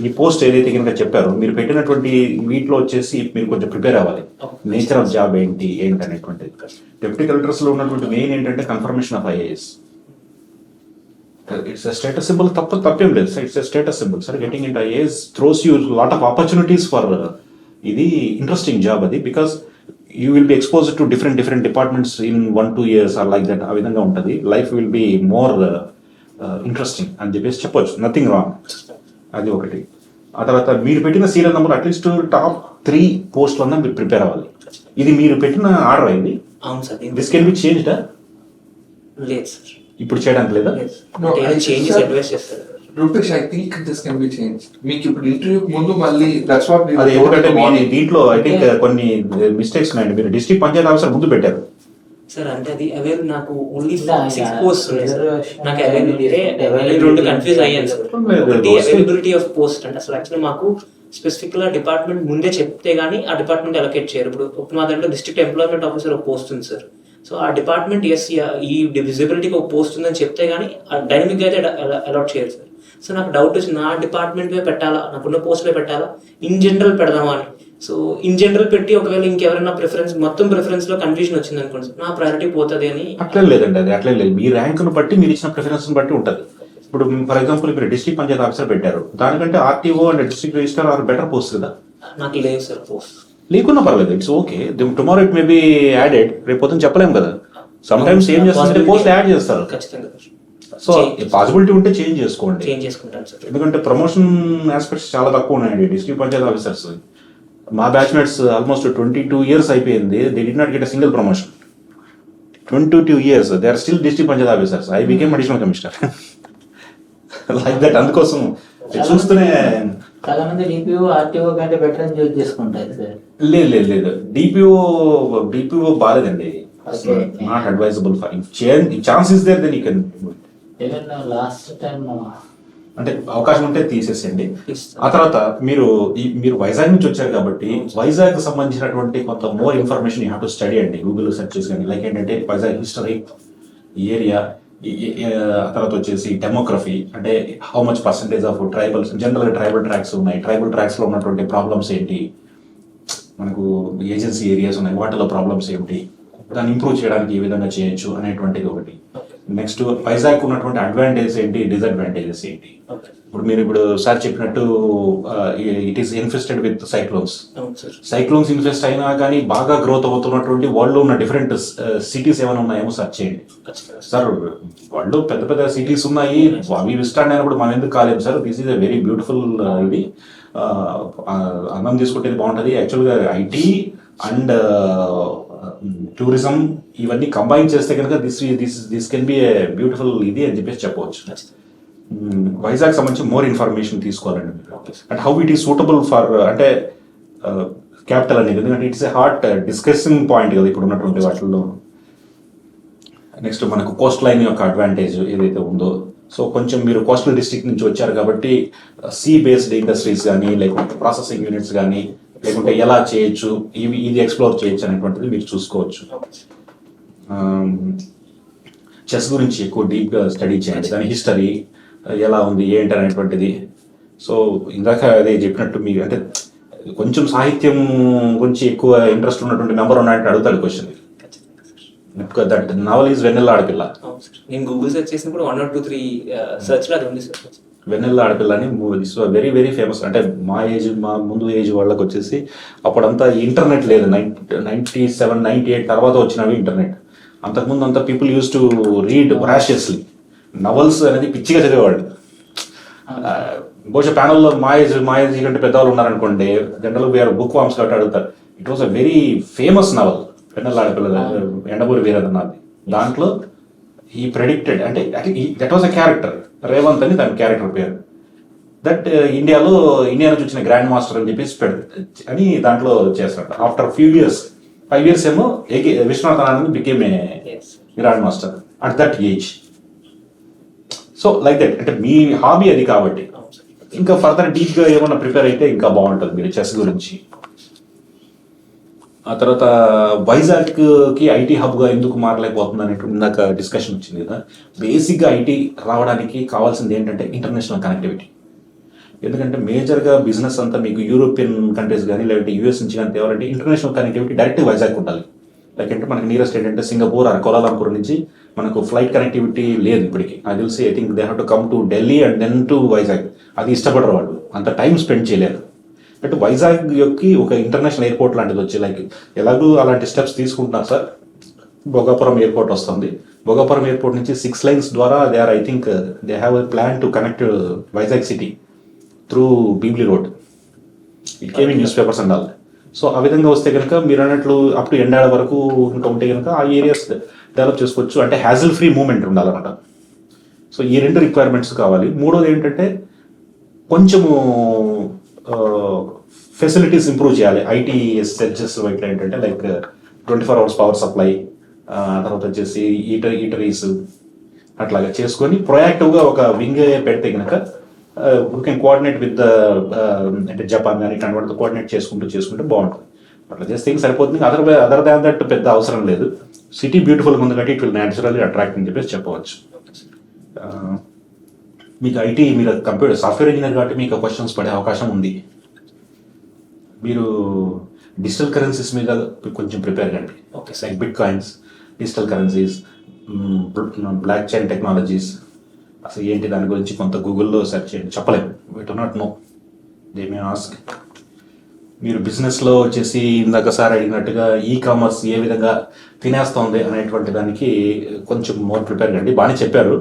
ఈ పోస్ట్ ఏదైతే కనుక చెప్పారో మీరు పెట్టినటువంటి వీటిలో వచ్చేసి మీరు కొంచెం ప్రిపేర్ అవ్వాలి. నేచర్ ఆఫ్ జాబ్ ఏంటి అనేటువంటిది. డెప్యూటీ కలెక్టర్స్లో ఉన్నటువంటి మెయిన్ ఏంటంటే confirmation of IAS. It's a status symbol, తప్పేం లేదు sir. It's a status symbol sir. Getting in IAS throws you lot of opportunities for ఇది ఇంట్రెస్టింగ్ జాబ్ అది. Because you will be expose to different departments in 1-2 years or like that. ఆ విధంగా ఉంటుంది. Life will be more interesting అని చెప్పేసి చెప్పొచ్చు. Nothing wrong. అది ఒకటి. ఆ తర్వాత మీరు పెట్టిన సీరియల్ నెంబర్ అట్లీస్ట్ టాప్ 3 పోస్టులన్నా మీరు ప్రిపేర్ అవ్వాలి. ఇది మీరు పెట్టిన ఆర్డర్ అయింది. అవును sir. This can be changed. లేదు సార్, ఇప్పుడు చేయడానికి లేదా? No, చేంజెస్ అడ్వైస్ చేస్తారు. Rupesh, I think this can be changed. మీకు ఇప్పుడు ఇంటర్వ్యూ ముందు మళ్ళీ that's what we అది were told ఎందుకంటే in the morning. దీంట్లో ఐ థింక్ కొన్ని మిస్టేక్స్ ఉన్నాయండి. మీరు డిస్ట్రిక్ట్ పంచాయతీ ఆఫీసర్ ముందు పెట్టారు. సార్ అంటే అది అవైల్ నాకు ఓన్లీ Yeah, 6 yeah. పోస్ట్ ఉన్నాయి సార్. Reservation. నాకు అవైలబిలిటీ రెండు కన్ఫ్యూజ్ అయ్యాను సార్. ఒకటి అవైలబిలిటీ ఆఫ్ పోస్ట్ అంటే అసలు యాక్చువల్లీ మాకు స్పెసిఫిక్ గా డిపార్ట్మెంట్ ముందే చెప్తే గానీ ఆ డిపార్ట్మెంట్ అలొకేట్ చేయరు. ఇప్పుడు మా దాంట్లో డిస్ట్రిక్ట్ ఎంప్లాయ్మెంట్ ఆఫీసర్ ఒక పోస్ట్ ఉంది సార్. సో ఆ డిపార్ట్మెంట్ ఈ విజిబిలిటీకి ఒక పోస్ట్ ఉందని చెప్తే గానీ ఆ డైనమిక్ అయితే అలాట్ చేయరు సార్. సో నాకు డౌట్ వచ్చి నా డిపార్ట్మెంట్ పెట్టాలా, నాకున్న పోస్ట్లో పెట్టాలా, ఇన్ జనరల్ పెడదామా అని. సో ఇన్ జనరల్ పెట్టి ఒకవేళ ఇంకెవరైనా మొత్తం ప్రిఫరెన్స్ లో కన్ఫ్యూజన్ వచ్చింది అనుకోండి సార్, నా ప్రయారిటీ పోతుంది అని. అట్లే లేదండి, అది అట్లే లేదు. మీ ర్యాంకును బట్టి మీరు ఇచ్చిన ప్రిఫరెన్స్ బట్టి ఉంటుంది. ఇప్పుడు ఫర్ ఎగ్జాంపుల్ మీరు డిస్ట్రిక్ట్ పంచాయతీ ఆఫీసర్ పెట్టారు, దానికంటే RTO and district register are better post కదా. నాకు లేదు సార్ పోస్ట్. లేకున్నా పర్లేదు, it's okay. Tomorrow it may be added. రేపు పొద్దున చెప్పలేము కదా. సమ్ టైమ్స్ ఏం చేస్తారంటే పోస్ట్ యాడ్ చేస్తారు. ఖచ్చితంగా సో పాసిబిలిటీ ఉంటే చేంజ్ చేసుకోండి. చేంజ్ చేసుకుంటాను సార్. ఎందుకంటే ప్రమోషన్ ఆస్పెక్ట్స్ చాలా తక్కువ ఉన్నాయండి డిస్ట్రిక్ట్ పంచాయతీ ఆఫీసర్స్. మా బ్యాచ్మేట్స్ ఆల్మోస్ట్ 22 years అయిపోయింది. They did not get a single promotion. 22 years they are still district panchayat officers. I became additional commissioner like that. అందుకోసం చూస్తూనే చాలా మంది డిపిఓ ఆర్టీఓ కంటే బెటర్ అని చూస్ చేసుకుంటారు సార్. లేదు డిపిఓ బాలేదండి. Not advisable for chance is there then you can. Even last time అంటే అవకాశం ఉంటే తీసేసేయండి. ఆ తర్వాత మీరు వైజాగ్ నుంచి వచ్చారు కాబట్టి వైజాగ్ సంబంధించినటువంటి కొంత more information you have to study అండి. గూగుల్ సెర్చ్ చేసి కానీ లైక్ ఏంటంటే వైజాగ్ హిస్టరీ, ఏరియా, ఆ తర్వాత వచ్చేసి డెమోగ్రఫీ, అంటే how much percentage of tribals, జనరల్గా ట్రైబల్ ట్రాక్స్ ఉన్నాయి, ట్రైబల్ ట్రాక్స్లో ఉన్నటువంటి ప్రాబ్లమ్స్ ఏంటి, మనకు ఏజెన్సీ ఏరియాస్ ఉన్నాయి, వాటిలో ప్రాబ్లమ్స్ ఏంటి, దాన్ని ఇంప్రూవ్ చేయడానికి ఏ విధంగా చేయొచ్చు అనేటువంటిది ఒకటి. నెక్స్ట్ వైజాగ్ ఉన్నటువంటి అడ్వాంటేజెస్ ఏంటి, డిసడ్వాంటేజెస్ ఏంటి. ఇప్పుడు సార్ చెప్పినట్టు it is infested with cyclones. Cyclones infest అయినా కానీ బాగా గ్రోత్ అవుతున్నటువంటి వరల్డ్ లో ఉన్న డిఫరెంట్ సిటీస్ ఏమైనా ఉన్నాయేమో సర్చ్ చేయండి సార్. వరల్డ్ పెద్ద పెద్ద సిటీస్ ఉన్నాయి, అవి విస్టాండ్ అయినప్పుడు మనం ఎందుకు కాలేము sir. This is a very beautiful ఇది. అన్నం తీసుకుంటేది బాగుంటుంది. యాక్చువల్గా ఐటీ అండ్ టూరిజం ఇవన్నీ కంబైన్ చేస్తే కనుక this can be a beautiful ఇది అని చెప్పేసి చెప్పవచ్చు. వైజాగ్ సంబంధించి మోర్ ఇన్ఫర్మేషన్ తీసుకోవాలండి మీరు. And how it is suitable for అంటే క్యాపిటల్ అనేది, ఎందుకంటే it's a hot discussing point కదా ఇప్పుడు ఉన్నటువంటి వాటిల్లో. నెక్స్ట్ మనకు కోస్ట్ లైన్ యొక్క అడ్వాంటేజ్ ఏదైతే ఉందో, సో కొంచెం మీరు కోస్టల్ డిస్ట్రిక్ట్ నుంచి వచ్చారు కాబట్టి సీ బేస్డ్ ఇండస్ట్రీస్ కానీ లేకుంటే ప్రాసెసింగ్ యూనిట్స్ కానీ లేకుంటే ఎలా చేయొచ్చు, ఇది ఎక్స్ప్లోర్ చేయొచ్చు అనేటువంటిది మీరు చూసుకోవచ్చు. చెస్ గురించి ఎక్కువ డీప్గా స్టడీ చేయండి, దాని హిస్టరీ ఎలా ఉంది ఏంటి అనేటువంటిది. సో ఇందాక అదే చెప్పినట్టు మీరు అంటే కొంచెం సాహిత్యం గురించి ఎక్కువ ఇంట్రెస్ట్ ఉన్నటువంటి మెంబర్ ఉన్నాయంటే అడుగుతాడు క్వశ్చన్. దట్ నవల్ ఈజ్ వెన్నెల ఆడపిల్ల. నేను గూగుల్ సెర్చ్ చేసినప్పుడు 1 or 2 3 సెర్చ్ లో అది ఉంది సార్. వెన్నెల ఆడపిల్ల అని దిస్ వెరీ వెరీ ఫేమస్. అంటే మా ముందు ఏజ్ వాళ్ళకి వచ్చేసి అప్పుడంతా ఇంటర్నెట్ లేదు. 97, 98 తర్వాత వచ్చినవి ఇంటర్నెట్. అంతకుముందు అంతా people use to read voraciously. Novels అనేది పిచ్చిగా చదివేవాళ్ళు. బహుశా ప్యానల్లో మా ఏజ్ కంటే పెద్దవాళ్ళు ఉన్నారనుకోండి, జనరల్ వీఆర్ బుక్ వామ్స్ కాబట్టి అడుగుతారు. It was a very famous novel Vennela Adapilla, Yandamuri వీరన్నది. దాంట్లో ఈ ప్రెడిక్టెడ్ అంటే that was a character, Revanth అని దాని క్యారెక్టర్ పేరు. దట్ ఇండియాలో చూసిన గ్రాండ్ మాస్టర్ అని చెప్పేసి అని దాంట్లో చేస్తాడు. ఆఫ్టర్ 5 years ఏమో Viswanath Anand became a grand master at that age. So like that, అంటే మీ హాబీ అది కాబట్టి ఇంకా ఫర్దర్ డీప్గా ఏమన్నా ప్రిపేర్ అయితే ఇంకా బాగుంటుంది మీరు చెస్ గురించి. ఆ తర్వాత వైజాగ్కి ఐటీ హబ్గా ఎందుకు మారలేకపోతుంది అనేటువంటి ఇందాక డిస్కషన్ వచ్చింది కదా. బేసిక్గా ఐటీ రావడానికి కావాల్సింది ఏంటంటే ఇంటర్నేషనల్ కనెక్టివిటీ. ఎందుకంటే మేజర్గా బిజినెస్ అంతా మీకు యూరోపియన్ కంట్రీస్ కానీ లేదంటే యూఎస్ నుంచి కానీ తేవాలంటే ఇంటర్నేషనల్ కనెక్టివిటీ డైరెక్ట్ వైజాగ్ ఉండాలి. లైక్ అంటే మనకి నియరెస్ట్ ఏంటంటే సింగపూర్ ఆర్ కోలాలంపూర్ నుంచి మనకు ఫ్లైట్ కనెక్టివిటీ లేదు ఇప్పటికి. I will say I think they have to come to Delhi and then to Vizag. అది ఇష్టపడరు వాళ్ళు, అంత టైం స్పెండ్ చేయలేరు. బట్ వైజాగ్ యొక్క ఒక ఇంటర్నేషనల్ ఎయిర్పోర్ట్ లాంటిది వచ్చి లైక్ ఎలాగూ అలాంటి స్టెప్స్ తీసుకుంటున్నారు సార్. భోగాపురం ఎయిర్పోర్ట్ వస్తుంది. భోగాపురం ఎయిర్పోర్ట్ నుంచి 6 lanes ద్వారా they are I think they have a plan to connect Vizag city through బీబ్లీ road. It came in news papers and all. So ఆ విధంగా వస్తే కనుక మీరు అన్నట్లు అప్ టు ఎండాడ వరకు ఇంకా ఉంటే కనుక ఆ ఏరియాస్ డెవలప్ చేసుకోవచ్చు. అంటే హ్యాజిల్ ఫ్రీ మూవ్మెంట్ ఉండాలన్నమాట. సో ఈ 2 రిక్వైర్మెంట్స్ కావాలి. మూడోది ఏంటంటే కొంచెము ఫెసిలిటీస్ ఇంప్రూవ్ చేయాలి. ఐటీ సెర్చెస్ ఇట్లా ఏంటంటే లైక్ 24 hours పవర్ సప్లై, తర్వాత వచ్చేసి ఈటరీస్ అట్లాగా చేసుకొని ప్రొయాక్టివ్గా ఒక వింగ్ పెడితే కనుక వీ కెన్ కోఆర్డినేట్ విత్ అంటే జపాన్ కానీ ఇట్లాంటి వాళ్ళతో కోఆర్డినేట్ చేసుకుంటూ బాగుంటుంది. అట్లా చేస్తే ఇంకా సరిపోతుంది. అదర్ దాన్ దట్ పెద్ద అవసరం లేదు. సిటీ బ్యూటిఫుల్గా ఉంది కాబట్టి ఇట్ విల్ న్యాచురల్లీ అట్రాక్ట్ అని చెప్పేసి చెప్పవచ్చు. మీకు ఐటీ మీరు కంప్యూటర్ సాఫ్ట్వేర్ ఇంజనీర్ కాబట్టి మీకు క్వశ్చన్స్ పడే అవకాశం ఉంది. మీరు డిజిటల్ కరెన్సీస్ మీద కొంచెం ప్రిపేర్ కండి. Okay like bitcoins, digital currencies, blockchain technologies. అసలు ఏంటి దాని గురించి కొంత గూగుల్లో సెర్చ్ చేయండి. చెప్పలేము, we do not know, they may ask. మీరు బిజినెస్లో వచ్చేసి ఇందాక సార్ అడిగినట్టుగా ఈ కామర్స్ ఏ విధంగా తినేస్తోంది అనేటువంటి దానికి కొంచెం మోర్ ప్రిపేర్ కండి. బాగానే చెప్పారు,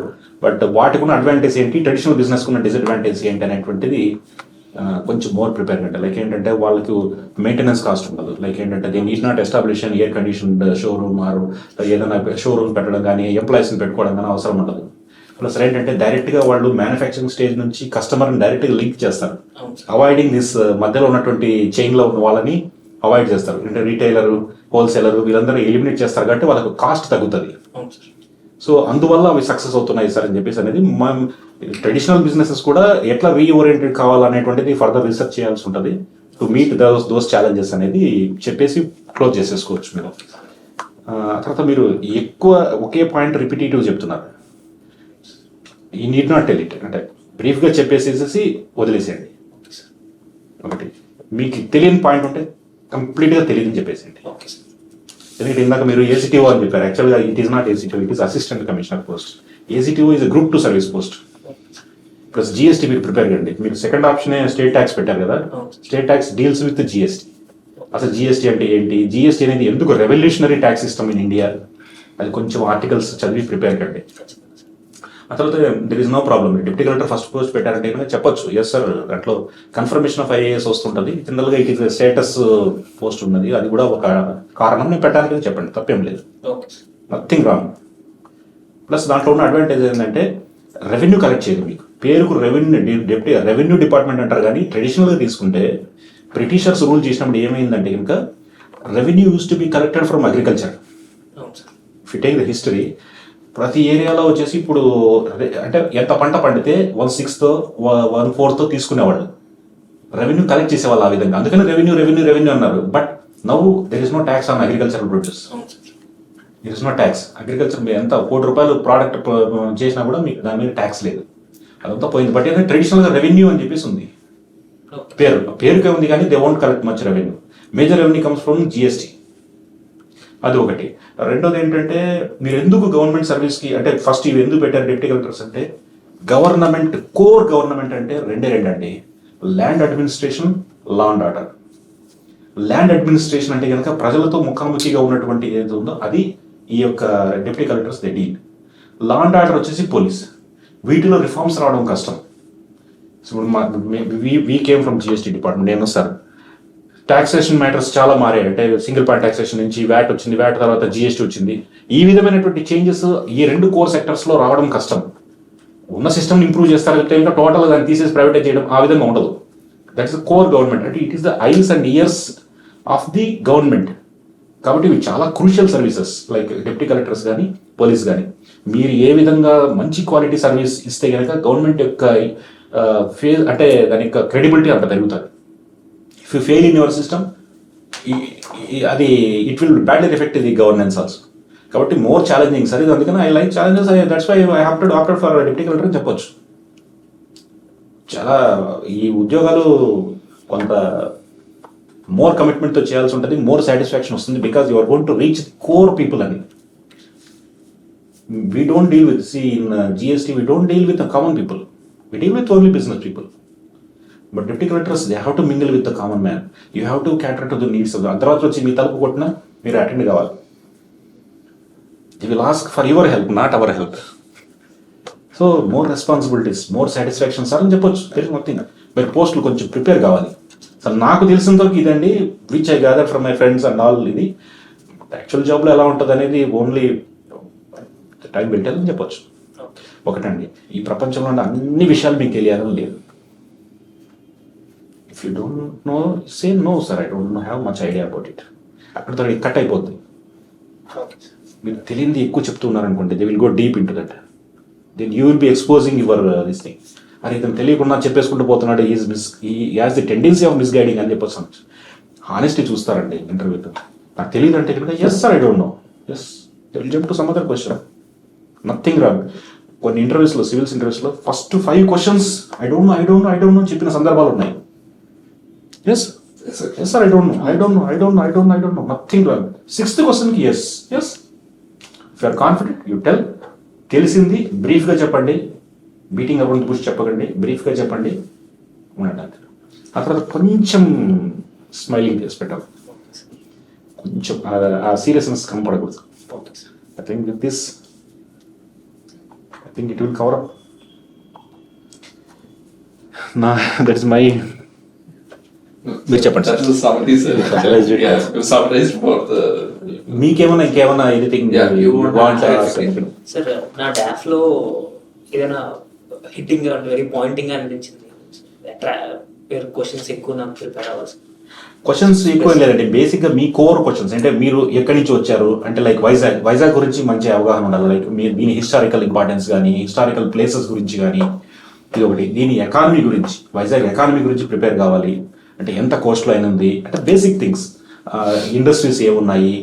బట్ వాటికి ఉన్న అడ్వాంటేజ్ ఏంటి, ట్రెడిషనల్ బిజినెస్కి ఉన్న డిసడ్వాంటేజ్ ఏంటి అనేటువంటిది కొంచెం మోర్ ప్రిపేర్ కండి. లైక్ ఏంటంటే వాళ్ళకు మెయింటెనెన్స్ కాస్ట్ ఉండదు. లైక్ ఏంటంటే they need not establish an air conditioned showroom or ఏదైనా షోరూమ్ పెట్టడం కానీ ఎంప్లాయీస్ని పెట్టుకోవడం కానీ అవసరం ఉండదు. ప్లస్ ఏంటంటే డైరెక్ట్గా వాళ్ళు మ్యానుఫ్యాక్చరింగ్ స్టేజ్ నుంచి కస్టమర్ని డైరెక్ట్గా లింక్ చేస్తారు. అవాయిడింగ్ దిస్ మధ్యలో ఉన్నటువంటి చైన్లో ఉన్న వాళ్ళని అవాయిడ్ చేస్తారు. అంటే రీటైలర్, హోల్సేలర్ వీళ్ళందరూ ఎలిమినేట్ చేస్తారు కాబట్టి వాళ్ళకు కాస్ట్ తగ్గుతుంది. సో అందువల్ల అవి సక్సెస్ అవుతున్నాయి సార్ అని చెప్పేసి అనేది ట్రెడిషనల్ బిజినెసెస్ కూడా ఎట్లా రీఓరియంటెడ్ కావాలనేటువంటిది ఫర్దర్ రీసెర్చ్ చేయాల్సి ఉంటుంది టు మీట్ దోస్ ఛాలెంజెస్ అనేది చెప్పేసి క్లోజ్ చేసేసుకోవచ్చు మీరు. తర్వాత మీరు ఎక్కువ ఒకే పాయింట్ రిపిటేటివ్ చెప్తున్నారు. ఈ నీడ్ నాట్ టెల్ ఇట్, అంటే బ్రీఫ్గా చెప్పేసేసి వదిలేసేయండి. ఒకటి మీకు తెలియని పాయింట్ ఉంటే కంప్లీట్గా తెలియదని చెప్పేసేయండి. Okay sir. ఎందుకంటే ఇందాక మీరు ఏసీటీఓ అని చెప్పారు. యాక్చువల్గా it is not ACTO, it is assistant commissioner post. ACTO is group 2 service post. Plus GST మీరు ప్రిపేర్ కండి. మీరు సెకండ్ ఆప్షనే స్టేట్ ట్యాక్స్ పెట్టారు కదా. State tax deals with GST. అసలు జిఎస్టీ అంటే ఏంటి, జిఎస్టీ అనేది ఎందుకు revolutionary tax system in India, అది కొంచెం ఆర్టికల్స్ చదివి ప్రిపేర్ కండి. ఆ తర్వాత there is no problem. Deputy collector first post పెట్టారంటే ఏమైనా చెప్పొచ్చు, ఎస్ సార్ దాంట్లో కన్ఫర్మేషన్ ఆఫ్ ఐఏఎస్ వస్తుంటుంది, జనరల్గా ఇట్ ఈస్ స్టేటస్ పోస్ట్ ఉన్నది, అది కూడా ఒక కారణం నేను పెట్టడానికి చెప్పండి, తప్పేం లేదు, నథింగ్ రాంగ్. ప్లస్ దాంట్లో ఉన్న అడ్వాంటేజ్ ఏంటంటే రెవెన్యూ కలెక్ట్ చేయదు. మీకు పేరుకు రెవెన్యూ డిపార్ట్మెంట్ అంటారు, కానీ ట్రెడిషనల్గా తీసుకుంటే బ్రిటిషర్స్ రూల్ చేసినప్పుడు ఏమైందంటే కనుక revenue use to be collected from agriculture. If you take the history, ప్రతి ఏరియాలో వచ్చేసి ఇప్పుడు అంటే ఎంత పంట పండితే 1/6 1/4 తీసుకునేవాళ్ళు, రెవెన్యూ కలెక్ట్ చేసేవాళ్ళు ఆ విధంగా. అందుకని రెవెన్యూ అన్నారు. But now there is no tax on agricultural produce. There is no tax. Agriculture ఎంత ₹1 ప్రోడక్ట్ చేసినా కూడా మీకు దాని మీద ట్యాక్స్ లేదు, అదంతా పోయింది. బట్ ఏంటంటే ట్రెడిషనల్గా రెవెన్యూ అని చెప్పేసి ఉంది, పేరుకే ఉంది, కానీ they won't collect much revenue. Major revenue comes from GST. అది ఒకటి. రెండోది ఏంటంటే మీరు ఎందుకు గవర్నమెంట్ సర్వీస్కి అంటే ఫస్ట్ ఇవి ఎందుకు పెట్టారు డిప్యూటీ కలెక్టర్స్ అంటే, గవర్నమెంట్ కోర్ గవర్నమెంట్ అంటే రెండే అండి, land administration, law and order. Land administration అంటే కనుక ప్రజలతో ముఖాముఖిగా ఉన్నటువంటి ఏదైతే ఉందో అది ఈ యొక్క deputy collectors they deal. Law and order వచ్చేసి పోలీస్. వీటిలో రిఫార్మ్స్ రావడం కష్టం. ఇప్పుడు we came from GST department. నేను సార్ టాక్సేషన్ మ్యాటర్స్ చాలా మారాయి. అంటే సింగిల్ పాయింట్ టాక్సేషన్ నుంచి వ్యాట్ వచ్చింది, వ్యాట్ తర్వాత జిఎస్టీ వచ్చింది. ఈ విధమైనటువంటి చేంజెస్ ఈ 2 కోర్ సెక్టర్స్లో రావడం కష్టం. ఉన్న సిస్టమ్ని ఇంప్రూవ్ చేస్తారు అంటే ఇంకా టోటల్గా దాన్ని తీసేసి ప్రైవేటైజ్ చేయడం ఆ విధంగా ఉండదు. That is the core government, అంటే it is the eyes and ears of the government. కాబట్టి ఇవి చాలా crucial services. Like deputy collectors కానీ పోలీస్ కానీ మీరు ఏ విధంగా మంచి క్వాలిటీ సర్వీస్ ఇస్తే కనుక గవర్నమెంట్ యొక్క అంటే దాని యొక్క క్రెడిబిలిటీ అంత పెరుగుతుంది. If you fail in your system అది it will badly effect the governance also. కాబట్టి మోర్ ఛాలెంజింగ్ సార్ ఇది. అందుకని I like challenges. That's why I have to opted for deputy collector అని చెప్పొచ్చు. చాలా ఈ ఉద్యోగాలు కొంత మోర్ కమిట్మెంట్తో చేయాల్సి ఉంటుంది, మోర్ సాటిస్ఫాక్షన్ వస్తుంది, because you are going to reach the core people అని. We don't deal with, see in GST, we don't deal with the common people. We deal with only business people. But deputy collectors, they have to mingle with the common man. You have to cater to the needs of the otherwise వచ్చి మీ తలుపు కొట్టినా మీరు attend కావాలి. They will ask for your help, not our help. So more responsibilities, more satisfaction sir అని చెప్పొచ్చు. there is nothing. మీరు పోస్టులు కొంచెం ప్రిపేర్ కావాలి. సార్ నాకు తెలిసినంత వరకు ఇదండి, which I gather from my friends and all. ఇది యాక్చువల్ జాబ్లో ఎలా ఉంటుంది అనేది ఓన్లీ టైం పెట్టాలని చెప్పొచ్చు. ఒకటండి, ఈ ప్రపంచంలో ఉన్న అన్ని విషయాలు మీకు తెలియాలని లేదు. If you don't know say no sir, I don't know have much idea about it. అక్కడితో కట్ అయిపోద్ది. మీరు తెలియంది ఎక్కువ చెప్తూ ఉన్నారనుకోండి, they will go deep in to that. Then you will be exposing your this thing. అది ఇతను తెలియకుండా చెప్పేసుకుంటూ పోతున్నాడు, ఈ as the tendency of misguiding అని చెప్పొచ్చు. హానెస్టీ చూస్తారండి ఇంటర్వ్యూతో. నాకు తెలియదు అంటే కనుక yes sir, I don't know, yes they will jump to some other question. Nothing wrong. కొన్ని ఇంటర్వ్యూస్లో, సివిల్స్ ఇంటర్వ్యూస్లో first 5 questions I don't know చెప్పిన సందర్భాలు ఉన్నాయి. Yes sir, I don't know, nothing wrong. 6th questionకి yes if you are confident you tell. తెలిసింది బ్రీఫ్గా చెప్పండి, బీటింగ్ అరౌండ్ పుష్ చెప్పకండి, బ్రీఫ్గా చెప్పండి, ఉండండి. ఆ తర్వాత కొంచెం స్మైలింగ్ చేసి పెట్టాలి, కొంచెం ఆ సీరియస్నెస్ కనపడకూడదు. I think with this I think it will cover up. That is my. మీరు చెప్పండి సార్. మీకేమన్నా ఇంకేమన్నా ఎనీథింగ్ సార్? నా డాఫ్లో ఏదైనా హిట్టింగ్ వెరీ పాయింటింగ్ అనిపించింది, క్వశ్చన్స్ ఎక్కువ నాకు ప్రిపేర్ అవ్వాలి. క్వశ్చన్స్ ఎక్కువ లేదంటే బేసిక్గా మీ కోర్ క్వశ్చన్స్ అంటే మీరు ఎక్కడి నుంచి వచ్చారు అంటే లైక్ వైజాగ్ గురించి మంచి అవగాహన ఉండాలి. లైక్ మీరు దీని హిస్టారికల్ ఇంపార్టెన్స్ కానీ, హిస్టారికల్ ప్లేసెస్ గురించి కానీ, ఇది ఒకటి. దీని ఎకానమీ గురించి, వైజాగ్ ఎకానమీ గురించి ప్రిపేర్ కావాలి. అంటే ఎంత కోస్ట్లో అయినది, అంటే బేసిక్ థింగ్స్, ఇండస్ట్రీస్ ఏమున్నాయి,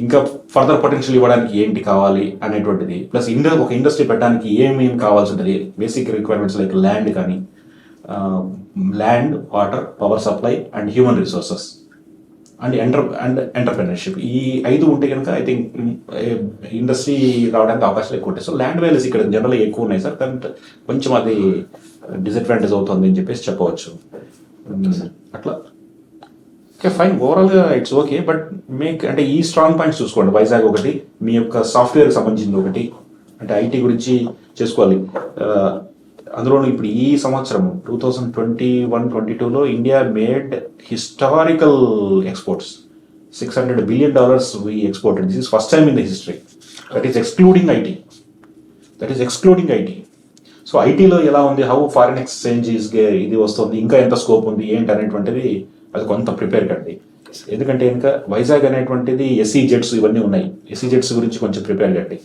ఇంకా ఫర్దర్ పొటెన్షియల్ ఇవ్వడానికి ఏంటి కావాలి అనేటువంటిది, ప్లస్ ఒక ఇండస్ట్రీ పెట్టడానికి ఏమేమి కావాల్సి ఉంటుంది, బేసిక్ రిక్వైర్మెంట్స్ లైక్ ల్యాండ్ కానీ, land, water, power supply and human resources and entrepreneurship. ఈ 5 ఉంటే కనుక ఐ థింక్ ఇండస్ట్రీ రావడానికి అవకాశాలు ఎక్కువ ఉంటాయి. సో ల్యాండ్ వాల్యూస్ ఇక్కడ జనరల్గా ఎక్కువ ఉన్నాయి సార్, కానీ కొంచెం అది డిసడ్వాంటేజ్ అవుతుంది అని చెప్పేసి చెప్పవచ్చు. అట్లా ఓకే ఫైన్, ఓవరాల్గా ఇట్స్ ఓకే. బట్ అంటే ఈ స్ట్రాంగ్ పాయింట్స్ చూసుకోండి. వైజాగ్ ఒకటి, మీ యొక్క సాఫ్ట్వేర్కి సంబంధించింది ఒకటి, అంటే ఐటీ గురించి చేసుకోవాలి. అందులోనూ ఇప్పుడు ఈ సంవత్సరం 2021-22లో India made historical exports. $600 billion we exported. This is first time in the history. That is excluding IT. So ఐటీలో ఎలా ఉంది, హౌ ఫారిన్ ఎక్స్చేంజ్ ఇది వస్తుంది, ఇంకా ఎంత స్కోప్ ఉంది ఏంటి అనేటువంటిది అది కొంత ప్రిపేర్ కండి. ఎందుకంటే ఇంకా వైజాగ్ అనేటువంటిది ఎస్సీ జెట్స్ ఇవన్నీ ఉన్నాయి. ఎస్సీ జెట్స్ గురించి కొంచెం ప్రిపేర్ కండి.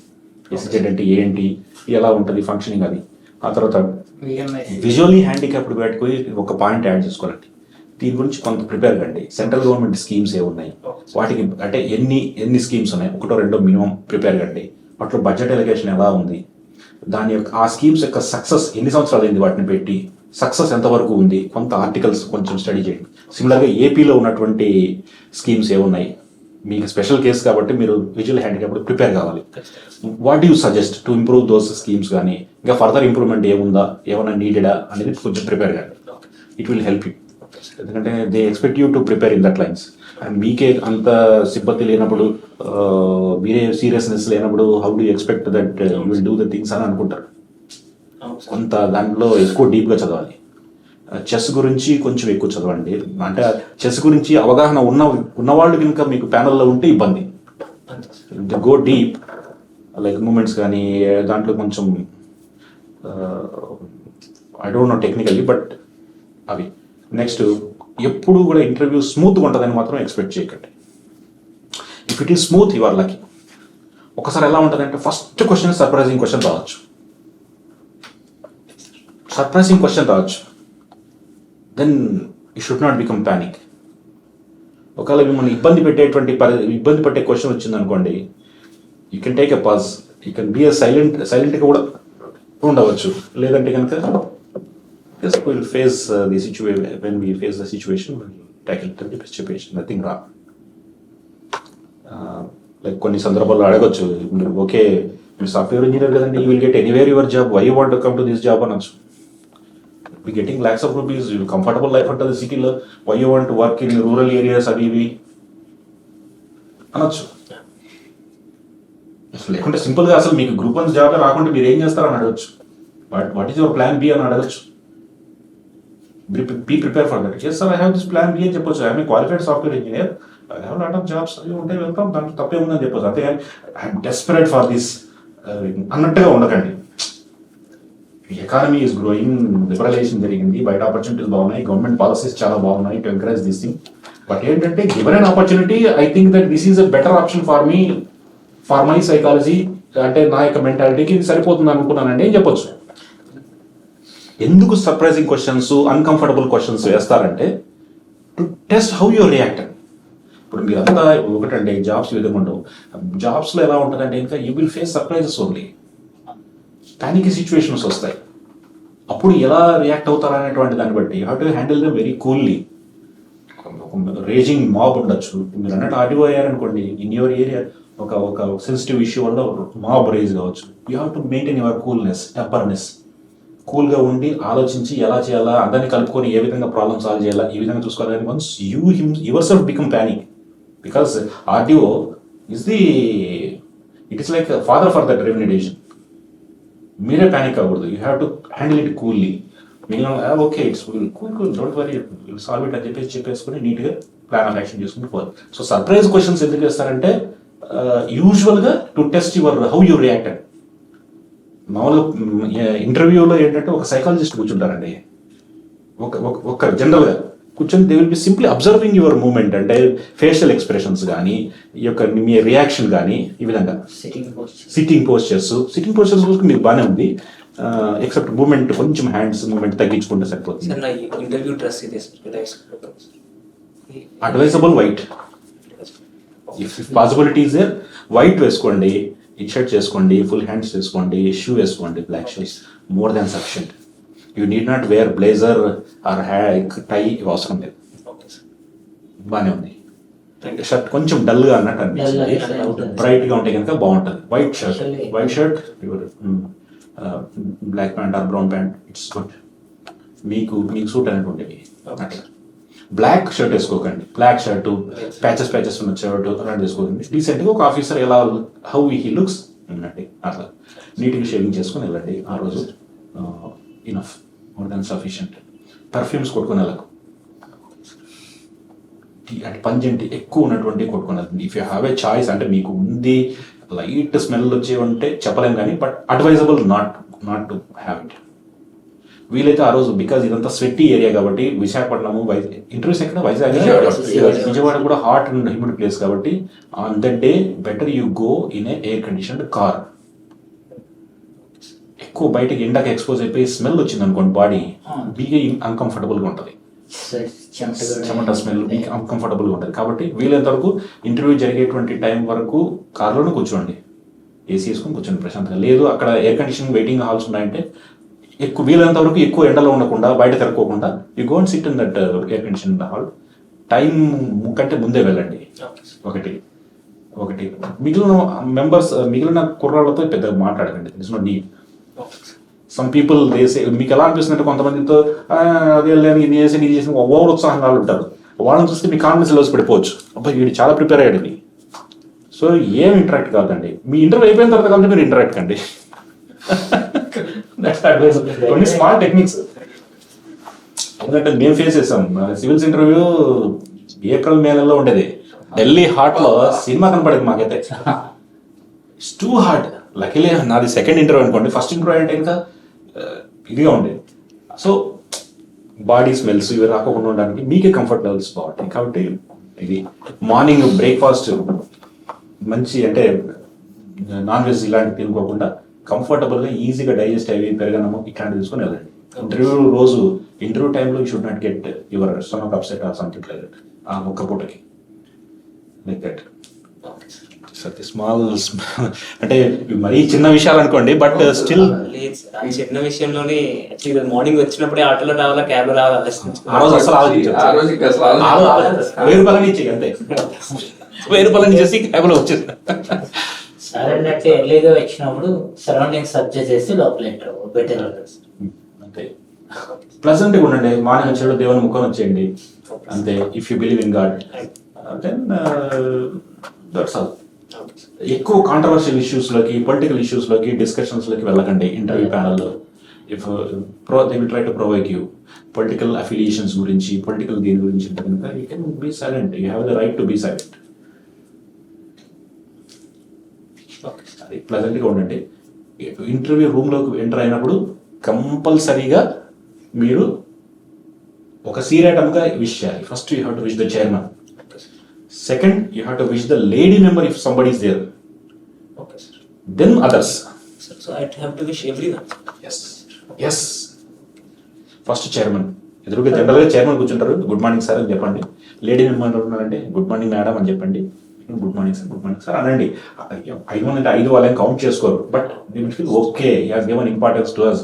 ఎస్సీ జెట్ అంటే ఏంటి, ఎలా ఉంటుంది ఫంక్షనింగ్ అది. ఆ తర్వాత విజువల్లీ హ్యాండిక్యాప్డ్ పెట్టుకుని ఒక పాయింట్ యాడ్ చేసుకోవాలండి. దీని గురించి కొంత ప్రిపేర్ కండి. సెంట్రల్ గవర్నమెంట్ స్కీమ్స్ ఏమున్నాయి, వాటికి అంటే ఎన్ని స్కీమ్స్ ఉన్నాయి, 1-2 మినిమం ప్రిపేర్ కండి. వాటిలో బడ్జెట్ ఎలిగేషన్ ఎలా ఉంది, దాని యొక్క ఆ స్కీమ్స్ యొక్క సక్సెస్ ఎన్ని సంవత్సరాలు అయింది వాటిని పెట్టి, సక్సెస్ ఎంతవరకు ఉంది, కొంత ఆర్టికల్స్ కొంచెం స్టడీ చేయండి. సిమిలర్గా ఏపీలో ఉన్నటువంటి స్కీమ్స్ ఏమున్నాయి, మీకు స్పెషల్ కేసు కాబట్టి మీరు విజువల్ హ్యాండిక్యాప్డ్ ప్రిపేర్ కావాలి. What do you suggest to improve those schemes కానీ, ఇంకా ఫర్దర్ ఇంప్రూవ్మెంట్ ఏముందా, ఏమైనా నీడెడా అనేది కొంచెం ప్రిపేర్ కానీ. It will help you. ఎందుకంటే they expect you to prepare in that lines. And మీకే అంత సిబ్బంది లేనప్పుడు, మీరే సీరియస్నెస్ లేనప్పుడు how do expect that you will do the things అని అనుకుంటారు. కొంత దాంట్లో ఎక్కువ డీప్గా చదవాలి. చెస్ గురించి కొంచెం ఎక్కువ చదవండి. అంటే చెస్ గురించి అవగాహన ఉన్నవాళ్ళు కనుక మీకు ప్యానల్లో ఉంటే ఇబ్బంది. గో డీప్, లైక్ మూమెంట్స్ కానీ దాంట్లో కొంచెం I don't know technically, but అవి. నెక్స్ట్, ఎప్పుడు కూడా ఇంటర్వ్యూ స్మూత్గా ఉంటుందని మాత్రం ఎక్స్పెక్ట్ చేయకండి. If it is smooth you are lucky. ఒకసారి ఎలా ఉంటుందంటే ఫస్ట్ క్వశ్చన్ సర్ప్రైజింగ్ క్వశ్చన్ రావచ్చు. then you should not become panic. ఒకవేళ మిమ్మల్ని ఇబ్బంది పెట్టే క్వశ్చన్ వచ్చింది అనుకోండి, you can take a pause, you can be ఎ సైలెంట్గా కూడా ఉండవచ్చు. లేదంటే కనుక yes, we'll face the situation. When we face the situation, we'll tackle it in the best situation. Nothing wrong. Like కొన్ని సందర్భాల్లో అడగొచ్చు, ఓకే మీరు సాఫ్ట్వేర్ ఇంజనీర్ కదండి, you will get anywhere your job, why you want to come to this job అనొచ్చు. Be getting lakhs of rupees, comfortable life ఉంటుంది సిటీలో, why you want to work in rural areas అవి ఇవి అనొచ్చు. లేకుంటే సింపుల్గా అసలు మీకు గ్రూప్ 1 జాబ్ రాకుంటే మీరు ఏం చేస్తారని అడగచ్చు. What is your plan B అని అడగచ్చు. Be prepared for that. Yes sir, I have this plan B అని చెప్పొచ్చు. I'm a qualified software engineer, I have lot of jobs అవి ఉంటే వెళ్తాం, దాంట్లో తప్పే ఉందని చెప్పొచ్చు. అంతే ఐఎమ్ డెస్పరేట్ ఫర్ దిస్ అన్నట్టుగా ఉండకండి. ఎకానమీ ఈస్ గ్రోయింగ్, లిబరలైజేషన్ జరిగింది, బయట ఆపర్చునిటీస్ బాగున్నాయి, గవర్నమెంట్ పాలసీస్ చాలా బాగున్నాయి to encourage this thing. But ఏంటంటే given an opportunity, I think that this is a better option for me, for my psychology, అంటే నా యొక్క మెంటాలిటీకి ఇది సరిపోతుంది అనుకున్నానండి అని చెప్పొచ్చు. ఎందుకు సర్ప్రైజింగ్ క్వశ్చన్స్, అన్కంఫర్టబుల్ క్వశ్చన్స్ వేస్తారంటే to test how your react. ఇప్పుడు మీరంతా ఒకటండి, జాబ్స్ ఈ విధంగా ఉండవు. జాబ్స్లో ఎలా ఉంటుందంటే ఇంకా you will face surprises only. Panic situations వస్తాయి, అప్పుడు ఎలా రియాక్ట్ అవుతారా అనేటువంటి దాన్ని బట్టి you have to handle them very coolly. Raging mob ఉండొచ్చు, మీరు అన్నట్టు ఆర్టీఓ అయ్యారనుకోండి, ఇన్ యువర్ ఏరియా ఒక సెన్సిటివ్ ఇష్యూ వల్ల మాబ్ రేజ్ కావచ్చు. You have to maintain your coolness, temperness. కూల్గా ఉండి ఆలోచించి ఎలా చేయాలా, అందరినీ కలుపుకొని ఏ విధంగా ప్రాబ్లమ్ సాల్వ్ చేయాలా, ఈ విధంగా చూసుకోవాలని once your self become panic. Because RTO it is like father for that remuneration. మీరే ప్యానిక్ అవ్వకూడదు, you have to handle it coolly. మిగిలిన okay it's cool don't worry solve it అని చెప్పేసుకుని నీట్గా ప్లాన్ ఆఫ్ యాక్షన్ చేసుకుని పోవాలి. So surprise questions ఎందుకు చేస్తారంటే యూజువల్గా to test your how you reacted. మామూలుగా ఇంటర్వ్యూలో ఏంటంటే ఒక సైకాలజిస్ట్ కూర్చుంటారండి, ఒక జనరల్గా కూర్చొని they will be simply observing your moment, అంటే ఫేషియల్ ఎక్స్ప్రెషన్స్ కానీ, ఈ యొక్క మీ రియాక్షన్ కానీ, ఈ విధంగా సిట్టింగ్ పోస్చర్స్ చూసుకుని మీకు బాగానే ఉంది, ఎక్సెప్ట్ మూమెంట్ కొంచెం హ్యాండ్స్ మూమెంట్ తగ్గించుకుంటే సరిపోతుంది. ఇంటర్వ్యూ డ్రెస్ ఇది advisable white, if possibility is there white వేసుకోండి, ఇన్ షర్ట్ చేసుకోండి, ఫుల్ హ్యాండ్స్ వేసుకోండి, షూ వేసుకోండి, black shoes, more than sufficient. You need not wear blazer or tie, అవసరం లేదు. బాగానే ఉంది. షర్ట్ కొంచెం డల్గా అన్నట్టు అనిపించింది, బ్రైట్గా ఉంటే కనుక బాగుంటుంది. White shirt black pant or brown pant, it's good. మీకు సూట్ అనేటువంటివి. అట్లా బ్లాక్ షర్ట్ వేసుకోకండి, బ్లాక్ షర్ట్ ప్యాచెస్ ఉన్న షర్ట్ అలాంటి వేసుకోకండి. డీసెంట్గా ఒక ఆఫీసర్ ఎలా హౌ హీ లుక్స్ అన్నట్టు అట్లా నీట్గా షేవింగ్ చేసుకుని వెళ్ళండి. ఆ రోజు enough, more than sufficient. Perfumes కొట్టుకుని వెళ్ళకు, అంటే పంజెంట్ ఎక్కువ ఉన్నటువంటి కొట్టుకుని వెళ్తుంది. If you have a choice, అంటే మీకు ఉంది లైట్ స్మెల్ వచ్చేవంటే చెప్పలేం కానీ, but advisable not to have it. వీలైతే ఆ రోజు, బికాజ్ ఇదంతా స్వెట్టి ఏరియా కాబట్టి, విశాఖపట్నము ఇంటర్వ్యూస్ ఎక్కడ వైజాగ్, విజయవాడ కూడా హాట్ అండ్ హ్యూమిడ్ ప్లేస్ కాబట్టి, on that day better you go in a air conditioned car. ఎక్కువ బయటకి ఎండకి ఎక్స్పోజ్ అయిపోయి స్మెల్ వచ్చింది అనుకోండి, బాడీ మీకు అన్కంఫర్టబుల్గా ఉంటుంది, చెమట స్మెల్ మీకు అన్కంఫర్టబుల్గా ఉంటుంది. కాబట్టి వీలైనంత వరకు ఇంటర్వ్యూ జరిగేటువంటి టైం వరకు కార్లోనే కూర్చోండి, ఏసీ వేసుకొని కూర్చోండి ప్రశాంతంగా. లేదు అక్కడ ఎయిర్ కండిషన్ వెయిటింగ్ హాల్స్ ఉన్నాయంటే వీలైనంత వరకు ఎక్కువ ఎండలో ఉండకుండా, బయట తిరగకుండా, you go and sit in that air condition hall. Time కంటే ముందే వెళ్ళండి. ఒకటి మిగిలిన కుర్రాళ్ళతో పెద్దగా మాట్లాడకండి. It's not need. Some people these, మీకు ఎలా అనిపిస్తుందంటే కొంతమందితో అది వెళ్ళాను ఇది చేసి ఓవర్ ఉత్సాహంగా ఉంటారు. వాళ్ళని చూస్తే మీ కాన్ఫిడెన్స్ లెవెల్స్ పడిపోవచ్చు. అబ్బాయి వీడు చాలా ప్రిపేర్ అయ్యాడని. సో ఏం ఇంటరాక్ట్ కాదండి. మీ ఇంటర్వ్యూ అయిపోయిన తర్వాత కలిసి మీరు ఇంటరాక్ట్ కండి. కొన్ని స్మాల్ టెక్నిక్స్. ఎందుకంటే మేము ఫేస్ చేసాం సివిల్స్ ఇంటర్వ్యూ ఏప్రిల్ మే నెలలో ఉండేది. ఢిల్లీ హాట్ లో సినిమా కనపడేది మాకైతే. It's too hard. లక్కీలీ నాది సెకండ్ ఇంటర్వ్యూ అనుకోండి. ఫస్ట్ ఇంటర్వ్యూ అంటే ఇంకా ఇదిగా ఉండేది. సో బాడీ స్మెల్స్ ఇవి రాకుండా ఉండడానికి మీకే కంఫర్ట్ లెవెల్స్ బాగుంటాయి. కాబట్టి ఇది మార్నింగ్ బ్రేక్ఫాస్ట్ మంచి అంటే నాన్ వెజ్ ఇలాంటివి తినుకోకుండా కంఫర్టబుల్గా ఈజీగా డైజెస్ట్ అయ్యి పెరగనము ఇట్లాంటివి తీసుకొని వెళ్ళండి. ఇంటర్వ్యూ టైంలో you should not get your stomach upset or something like that. ఆ ఒక్క పూటకి లైక్ దట్. Okay sir. సరే స్మాల్ అంటే మరీ చిన్న విషయాలు అనుకోండి, బట్ స్టిల్ లేదు సార్, ఆ చిన్న విషయంలోనే యాక్చువల్లీ మార్నింగ్ వచ్చినప్పుడే ఆటోలో రావాలా క్యాబ్లో రావాలా ఆ రోజు అసలు ఆలోచించారు. ఆ రోజు ఇంకా అసలు ₹1000 ఇచ్చేయి అంతే, ₹1000 ఇచ్చేసి క్యాబ్లో వచ్చేది. సార్ అన్నట్టు ఎర్లీగా వచ్చినప్పుడు సరౌండింగ్ సబ్జెక్ట్ చేసి లోపల ఎంటర్ బెటర్ అంతే. ప్లజెంట్గా ఉండండి, మార్నింగ్ వచ్చేటప్పుడు దేవుని ముఖం వచ్చేయండి అంతే. If you believe in God then that's all. ఎక్కువ కాంట్రవర్షియల్ ఇష్యూస్లోకి, పొలిటికల్ ఇష్యూస్లోకి, డిస్కషన్స్లోకి వెళ్ళకండి ఇంటర్వ్యూ ప్యానల్లో. If they will try to provoke you political affiliations గురించి, పొలిటికల్ దీని గురించి అంటే కనుక you can be silent, you have the right to be silent. అది ప్లెజెంట్గా ఉండండి. ఇంటర్వ్యూ రూమ్లోకి ఎంటర్ అయినప్పుడు కంపల్సరీగా మీరు ఒక సీరియటమ్గా విష్ చేయాలి. First you have to wish the chairman. Second you have to wish the lady member if somebody is there. Okay sir. Then others. So I have to wish everyone. Yes first chairman. ఎదురుగా జనరల్గా chairman కూర్చుంటారు, good morning sir అని చెప్పండి. Lady member ఉన్నారంటే good morning madam అని చెప్పండి. Good morning sir అనండి. 5 అంటే 5 వాళ్ళని కౌంట్ చేసుకోరు, but okay has given importance to us.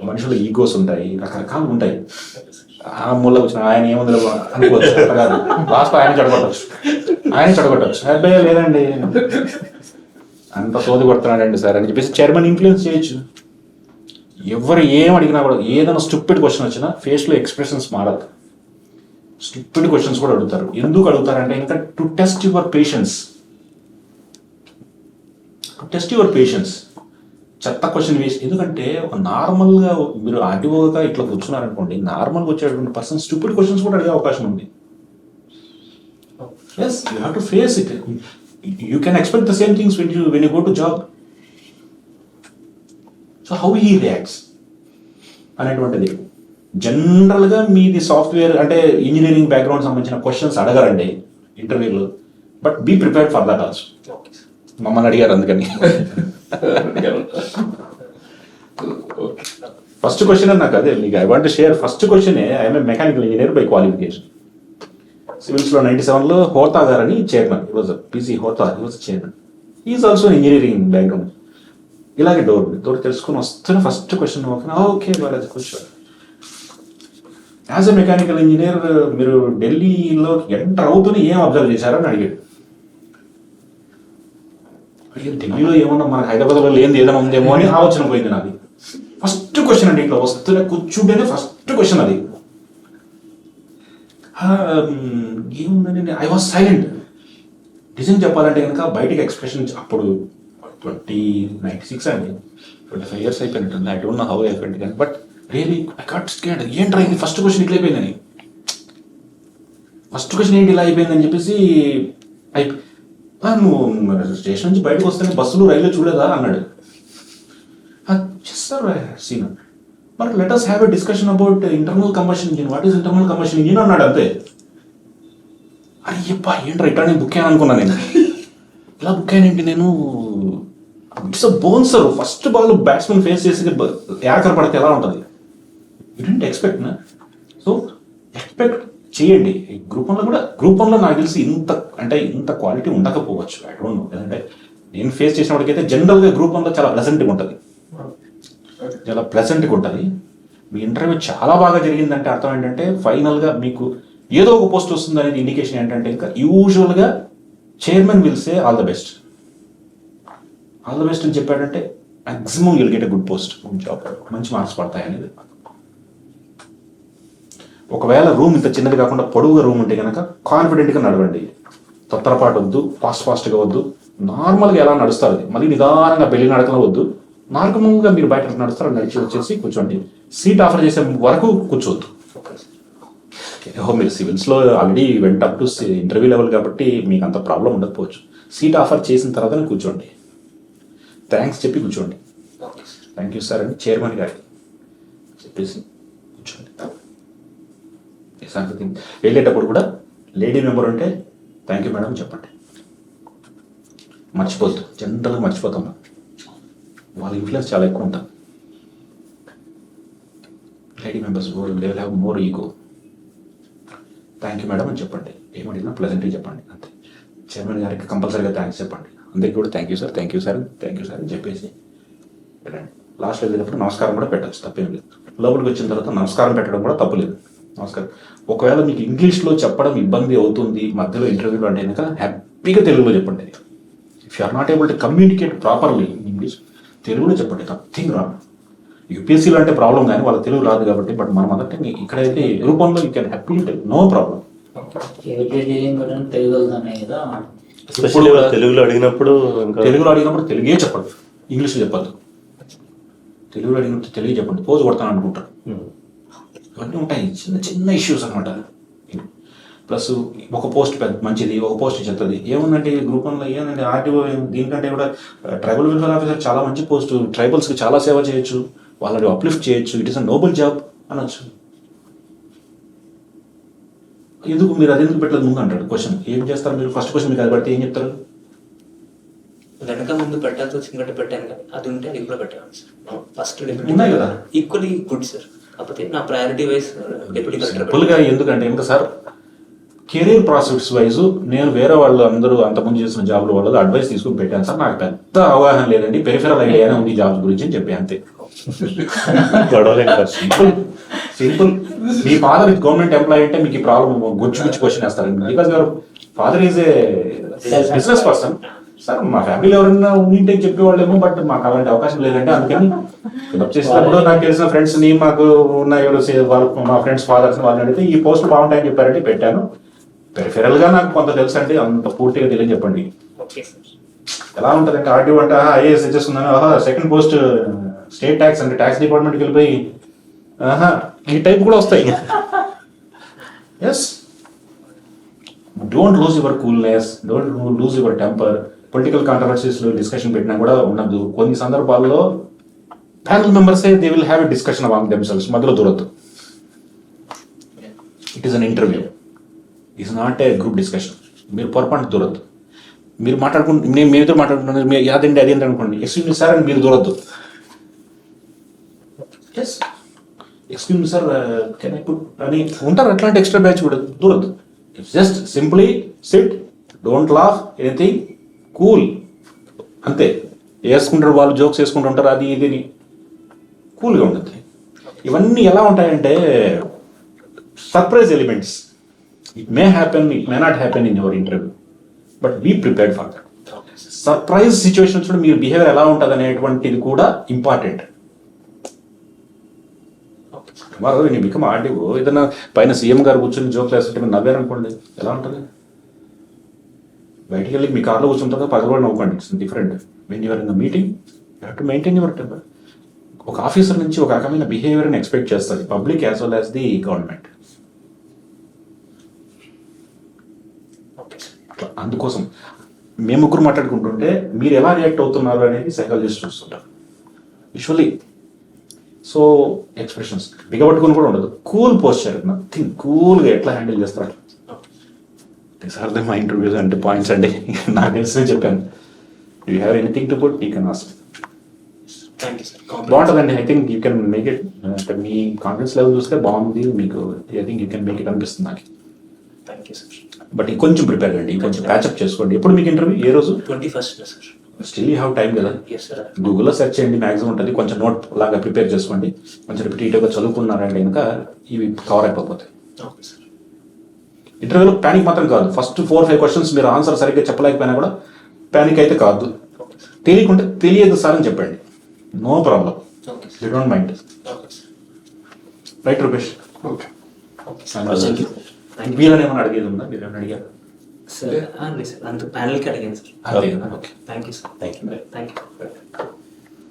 మనుషులు ఈగోస్ ఉంటాయి, రకరకాలు ఉంటాయి. ఆ మూల వచ్చిన ఆయన ఏముంది అనుకోవచ్చు, కాదు లాస్ట్ ఆయన చెడగొట్టచ్చు. అబ్బాయి లేదండి అంత సోది కొడుతున్నాడండి సార్ అని చెప్పేసి చైర్మన్ ఇన్ఫ్లుయెన్స్ చేయొచ్చు. ఎవరు ఏం అడిగినా కూడా, ఏదైనా స్టూపిడ్ క్వశ్చన్ వచ్చినా ఫేస్లో ఎక్స్ప్రెషన్స్ మారదు. స్టూపిడ్ క్వశ్చన్స్ కూడా అడుగుతారు. ఎందుకు అడుగుతారంటే ఇంకా టు టెస్ట్ యువర్ పేషెన్స్. చెత్త క్వశ్చన్ వేసి, ఎందుకంటే ఒక నార్మల్గా మీరు ఆర్టీఓగా ఇట్లా కూర్చున్నారనుకోండి, నార్మల్గా వచ్చేటువంటి పర్సన్ స్టూపిడ్ క్వశ్చన్స్ కూడా అడిగే అవకాశం ఉంది. Yes you have to face it. You can expect the same things when you go to job. So how he reacts అనేటువంటిది. జనరల్గా మీది సాఫ్ట్వేర్ అంటే ఇంజనీరింగ్ బ్యాక్గ్రౌండ్ సంబంధించిన క్వశ్చన్స్ అడగరండి ఇంటర్వ్యూలో, but be prepared for that also. మమ్మల్ని అడిగారు అందుకని. ఫస్ట్ క్వశ్చన్ నాకు అదే, మీకు I want share. First question I'm a mechanical engineer by qualification. సివిల్స్లో 97లో హోతా గారని చైర్మన్, ఈ వాజ్ పిసి హోతా, ఈ was chairman. Is also engineering background. ఇలాగే డోర్ తెలుసుకుని వస్తున్న ఫస్ట్ క్వశ్చన్ ఓకే బాలాజీ కూర్చోండి. యాజ్ ఎ మెకానికల్ ఇంజనీర్ మీరు ఢిల్లీలో ఎంటర్ అవుతూనే ఏం అబ్జర్వ్ చేశారని అడిగాడు. ఢిల్లీలో ఏమన్నా మనకు హైదరాబాద్లో లేనిది ఏదైనా ఉందేమో అని ఆలోచన పోయింది నాది. ఫస్ట్ క్వశ్చన్ అండి, ఇట్లా వస్తున్న కూర్చుంటేనే ఫస్ట్ క్వశ్చన్ అది. ఏముందండి, ఐ వాజ్ సైలెంట్. నిజం చెప్పాలంటే కనుక బయటకి ఎక్స్ప్రెషన్ అప్పుడు 96 అండి, 25 years అయిపోయినట్టుంది. ఐ డోంట్ నో హౌ అయిపోయింది కానీ, but really I got scared. ఏంట్రా ఇది ఫస్ట్ క్వశ్చన్ ఇట్లా అయిపోయిందని, ఫస్ట్ క్వశ్చన్ ఏంటి ఇలా అయిపోయిందని చెప్పేసి, నువ్వు స్టేషన్ నుంచి బయటకు వస్తేనే బస్సులు రైలు చూడలేదా అన్నాడు. Sir seen, but let us have a discussion about internal combustion engine. What is internal combustion engine అన్నాడు అంతే. అయ్యప్ప ఏంట్రా ఇట్లా నేను బుక్ అయ్యాను అనుకున్నా. నేను ఇలా బుక్ అయ్యానేంటి నేను. It's a bouncer. First ball batsmen face చేసి యాకర్ పడితే ఎలా ఉంటుంది, యూ డోంట్ ఎక్స్పెక్ట్ నా. సో ఎక్స్పెక్ట్ చేయండి. గ్రూప్ వన్లో నాకు తెలిసి ఇంత క్వాలిటీ ఉండకపోవచ్చు, ఐ డోంట్ నో. ఎందుకంటే నేను ఫేస్ చేసినప్పటికైతే జనరల్గా గ్రూప్ వన్లో చాలా ప్లెజెంట్గా ఉంటుంది. మీ ఇంటర్వ్యూ చాలా బాగా జరిగిందంటే అర్థం ఏంటంటే ఫైనల్గా మీకు ఏదో ఒక పోస్ట్ వస్తుంది అనేది ఇండికేషన్ ఏంటంటే ఇంకా యూజువల్గా chairman will say all the best అని చెప్పాడంటే maximum you'll get a good post, good job, మంచి మార్క్స్ పడతాయి అనేది. ఒకవేళ రూమ్ ఇంత చిన్నది కాకుండా పొడవుగా రూమ్ ఉంటే కనుక కాన్ఫిడెంట్గా నడవండి. తొత్తరపాటు వద్దు, ఫాస్ట్గా వద్దు, నార్మల్గా ఎలా నడుస్తారు అది, మళ్ళీ నిదానంగా పెళ్లి నడకలో వద్దు. నార్మల్గా మీరు బయట నడుస్తారు, నడిచి వచ్చేసి కూర్చోండి. సీట్ ఆఫర్ చేసే వరకు కూర్చోవద్దు. మీరు సివిల్స్లో ఆల్రెడీ వెంట అప్ టు ఇంటర్వ్యూ లెవెల్ కాబట్టి మీకు అంత ప్రాబ్లం ఉండకపోవచ్చు. సీట్ ఆఫర్ చేసిన తర్వాతనే కూర్చోండి, థ్యాంక్స్ చెప్పి కూర్చోండి. థ్యాంక్ యూ సార్ అని చైర్మన్ గారికి చెప్పేసి కూర్చోండి. సంగతి వెళ్ళేటప్పుడు కూడా లేడీ మెంబర్ ఉంటే థ్యాంక్ యూ మేడం చెప్పండి. మర్చిపోద్దు, జనరల్గా మర్చిపోతాం, వాళ్ళ ఇన్ఫ్లుయెన్స్ చాలా ఎక్కువ ఉంటుంది. Lady members they will have more ego. Thank you madam అని చెప్పండి. ఏమడిగినా ప్లెజెంట్గా చెప్పండి అంతే. చైర్మన్ గారికి కంపల్సరీగా థ్యాంక్స్ చెప్పండి. అందరికీ కూడా thank you sir, thank you sir, thank you sir అని చెప్పేసి పెట్టండి. లాస్ట్లో వెళ్ళినప్పుడు నమస్కారం కూడా పెట్టచ్చు, తప్పేం లేదు. లోపలికి వచ్చిన తర్వాత నమస్కారం పెట్టడం కూడా తప్పు లేదు. నమస్కారం. ఒకవేళ మీకు ఇంగ్లీష్లో చెప్పడం ఇబ్బంది అవుతుంది మధ్యలో ఇంటర్వ్యూలో అంటే కనుక హ్యాపీగా తెలుగులో చెప్పండి. If you are not able to communicate properly in English, తెలుగులో చెప్పండి, నథింగ్ రాంగ్. యూపీఎస్సీలో అంటే ప్రాబ్లం కానీ వాళ్ళ తెలుగు రాదు కాబట్టి, బట్ మన మదర్ ఇక్కడైతే రూపంలో you can happy no problem. Especially తెలుగులో అడిగినప్పుడు తెలుగే చెప్పండి, ఇంగ్లీష్లో చెప్పద్దు. తెలుగులో అడిగినప్పుడు తెలుగు చెప్పండి, పోజు కొడతాను అనుకుంటారు. ఇవన్నీ ఉంటాయి చిన్న చిన్న ఇష్యూస్ అనమాట. ప్లస్ ఒక పోస్ట్ పెద్ద మంచిది, ఒక పోస్ట్ చెత్తది. ఏముందంటే గ్రూప్ 1లో ఏముందంటే ఆర్టీఓ దీనికంటే కూడా ట్రైబల్ వెల్ఫేర్ ఆఫీసర్ చాలా మంచి పోస్ట్, ట్రైబల్స్కి చాలా సేవ చేయొచ్చు, వాళ్ళని అప్లిఫ్ట్ చేయొచ్చు, it is a noble job అనొచ్చు. ఎందుకు మీరు అది ఎందుకు పెట్టలేదు ముందు అంటాడు. క్వశ్చన్ ఏం చేస్తారు మీరు? ఫస్ట్ క్వశ్చన్ మీకు అది పడితే ఏం చెప్తారు? వెనక ముందు పెట్టాల్సి వచ్చిన కంటే పెట్టాను కానీ అది ఉంటే అది కూడా పెట్టాను సార్. ఫస్ట్ ఉన్నాయి కదా, ఈక్వల్లీ గుడ్ సార్. కాకపోతే నా ప్రయారిటీ వైజ్ డెప్యూటీ కలెక్టర్. సింపుల్గా ఎందుకంటే ఇంకా సార్ కెరీర్ ప్రాస్పెక్ట్స్ వైజ్ నేను వేరే వాళ్ళు అందరూ అంతకుముందు చేసిన జాబ్ల వాళ్ళు అడ్వైస్ తీసుకుని పెట్టాను సార్. నాకు పెద్ద అవగాహన లేదండి, పెరిఫెరల్ ఐడియానే ఉంది జాబ్స్ గురించి అని చెప్పి అంతే. సింపుల్. మీ ఫాదర్ గవర్నమెంట్ ఎంప్లాయీ అంటే మీకు ఈ ప్రాబ్లం గుచ్చి క్వశ్చన్ వేస్తారండి. Because your father is a business person. Sir మా ఫ్యామిలీలో ఎవరైనా ఉండింటే చెప్పేవాళ్ళేమో, బట్ మాకు అలాంటి అవకాశం లేదంటే అందుకని ఫిలప్ చేసినప్పుడు నాకు తెలిసిన ఫ్రెండ్స్ని, మాకు ఉన్న ఎవరు మా ఫ్రెండ్స్ ఫాదర్స్ని వాళ్ళని అడిగితే ఈ పోస్ట్ బాగుంటాయని చెప్పారంటే పెట్టాను. పెరిఫెరల్గా నాకు కొంత తెలుసు అంటే అంత పూర్తిగా తెలియని చెప్పండి. ఎలా ఉంటుంది అంటే ఆర్టీఓ అంటే ఐఏఎస్ వచ్చేస్తున్నాను, సెకండ్ పోస్ట్ స్టేట్ ట్యాక్స్ అంటే ట్యాక్స్ డిపార్ట్మెంట్కి వెళ్ళిపోయి ఈ టైప్ కూడా వస్తాయి. Yes, don't lose your coolness, don't lose your temper. Political కాంట్రవర్సీస్లో డిస్కషన్ పెట్టినా కూడా ఉండదు. కొన్ని సందర్భాల్లో ప్యానల్ మెంబర్సే they will have a discussion among themselves, మధ్యలో దూరద్దు. It is an interview, is not a group discussion. మీరు పొరపాటు దూరద్దు. మీరు మేమిద్దరు మాట్లాడుకుంటున్నారు, మీరు అదేంటి అదేంటి అనుకోండి, ఎక్స్క్యూజ్ మీ సార్ అని మీరు దూరద్దు. Yes, excuse me sir can I put అని ఉంటారు. అట్లాంటి ఎక్స్ట్రా బ్యాచ్ కూడా దూరద్దు. Just simply sit, don't laugh anything, cool అంతే. వేసుకుంటారు వాళ్ళు, జోక్స్ వేసుకుంటూ ఉంటారు, అది ఇది కూల్గా ఉంటుంది. ఇవన్నీ ఎలా ఉంటాయంటే surprise elements. It may happen, it may not happen in your interview, but be prepared for that. Surprise situations కూడా మీరు బిహేవియర్ ఎలా ఉంటుంది అనేటువంటిది కూడా ఇంపార్టెంట్. మరో నేను బికమ్ ఆర్డీఓ, ఏదైనా పైన సీఎం గారు కూర్చొని జోక్స్ వేస్తుంటే మీరు నవ్వారు అనుకోండి, ఎలా ఉంటుంది? బయటికి వెళ్ళి మీ కార్లో కూర్చుంటారా, పది కూడా నవ్వుకోండి. It's different. When you're in the meeting you have to maintain your temper. ఒక ఆఫీసర్ నుంచి ఒక రకమైన బిహేవియర్ని ఎక్స్పెక్ట్ చేస్తుంది public as well as the government. అందుకోసం మేము ముగ్గురు మాట్లాడుకుంటుంటే మీరు ఎలా రియాక్ట్ అవుతున్నారు అనేది సైకాలజిస్ట్ చూస్తుంటారు యూజువల్లీ. సో ఎక్స్ప్రెషన్స్ బిగబట్టుకుని కూడా ఉండదు. కూల్ పోస్చర్, నథింగ్, కూల్గా ఎట్లా హ్యాండిల్ చేస్తారు. These are the my interviews అంటే పాయింట్స్ అండి. నాకు తెలిసి చెప్పాను. You have anything to put you can ask. బాగుంటుందండి. I think you can make it. అంటే మీ కాన్ఫిడెన్స్ లెవెల్ చూస్తే బాగుంది మీకు. I think you can make it అనిపిస్తుంది నాకు. బట్ కొంచెం ప్రిపేర్ అండి, కొంచెం ప్యాచప్ చేసుకోండి. ఎప్పుడు మీకు ఇంటర్వ్యూ? ఏ రోజు? 21st sir. Still you have time కదా. గూగుల్లో సెర్చ్ చేయండి, మ్యాక్సిమం ఉంటుంది. కొంచెం నోట్ లాగా ప్రిపేర్ చేసుకోండి, కొంచెం రిపీటెడ్గా చదువుకున్నారంటే ఇంకా ఇవి కవర్ అయిపోతాయి. ఇంటర్వ్యూలో ప్యానిక్ మాత్రం కాదు. ఫస్ట్ 4-5 క్వశ్చన్స్ మీరు ఆన్సర్ సరిగ్గా చెప్పలేకపోయినా కూడా ప్యానిక్ అయితే కాదు. తెలియకుంటే తెలియదు సార్ అని చెప్పండి, no problem. You don't mind. Right Rupesh? Okay. వీళ్ళని ఏమైనా అడిగేది ఉందా? మీరు ఏమైనా అడిగారు సార్? లేదు సార్, అంత ప్యానల్కి అడిగాను sir. Okay, thank you sir. Thank you. Thank you.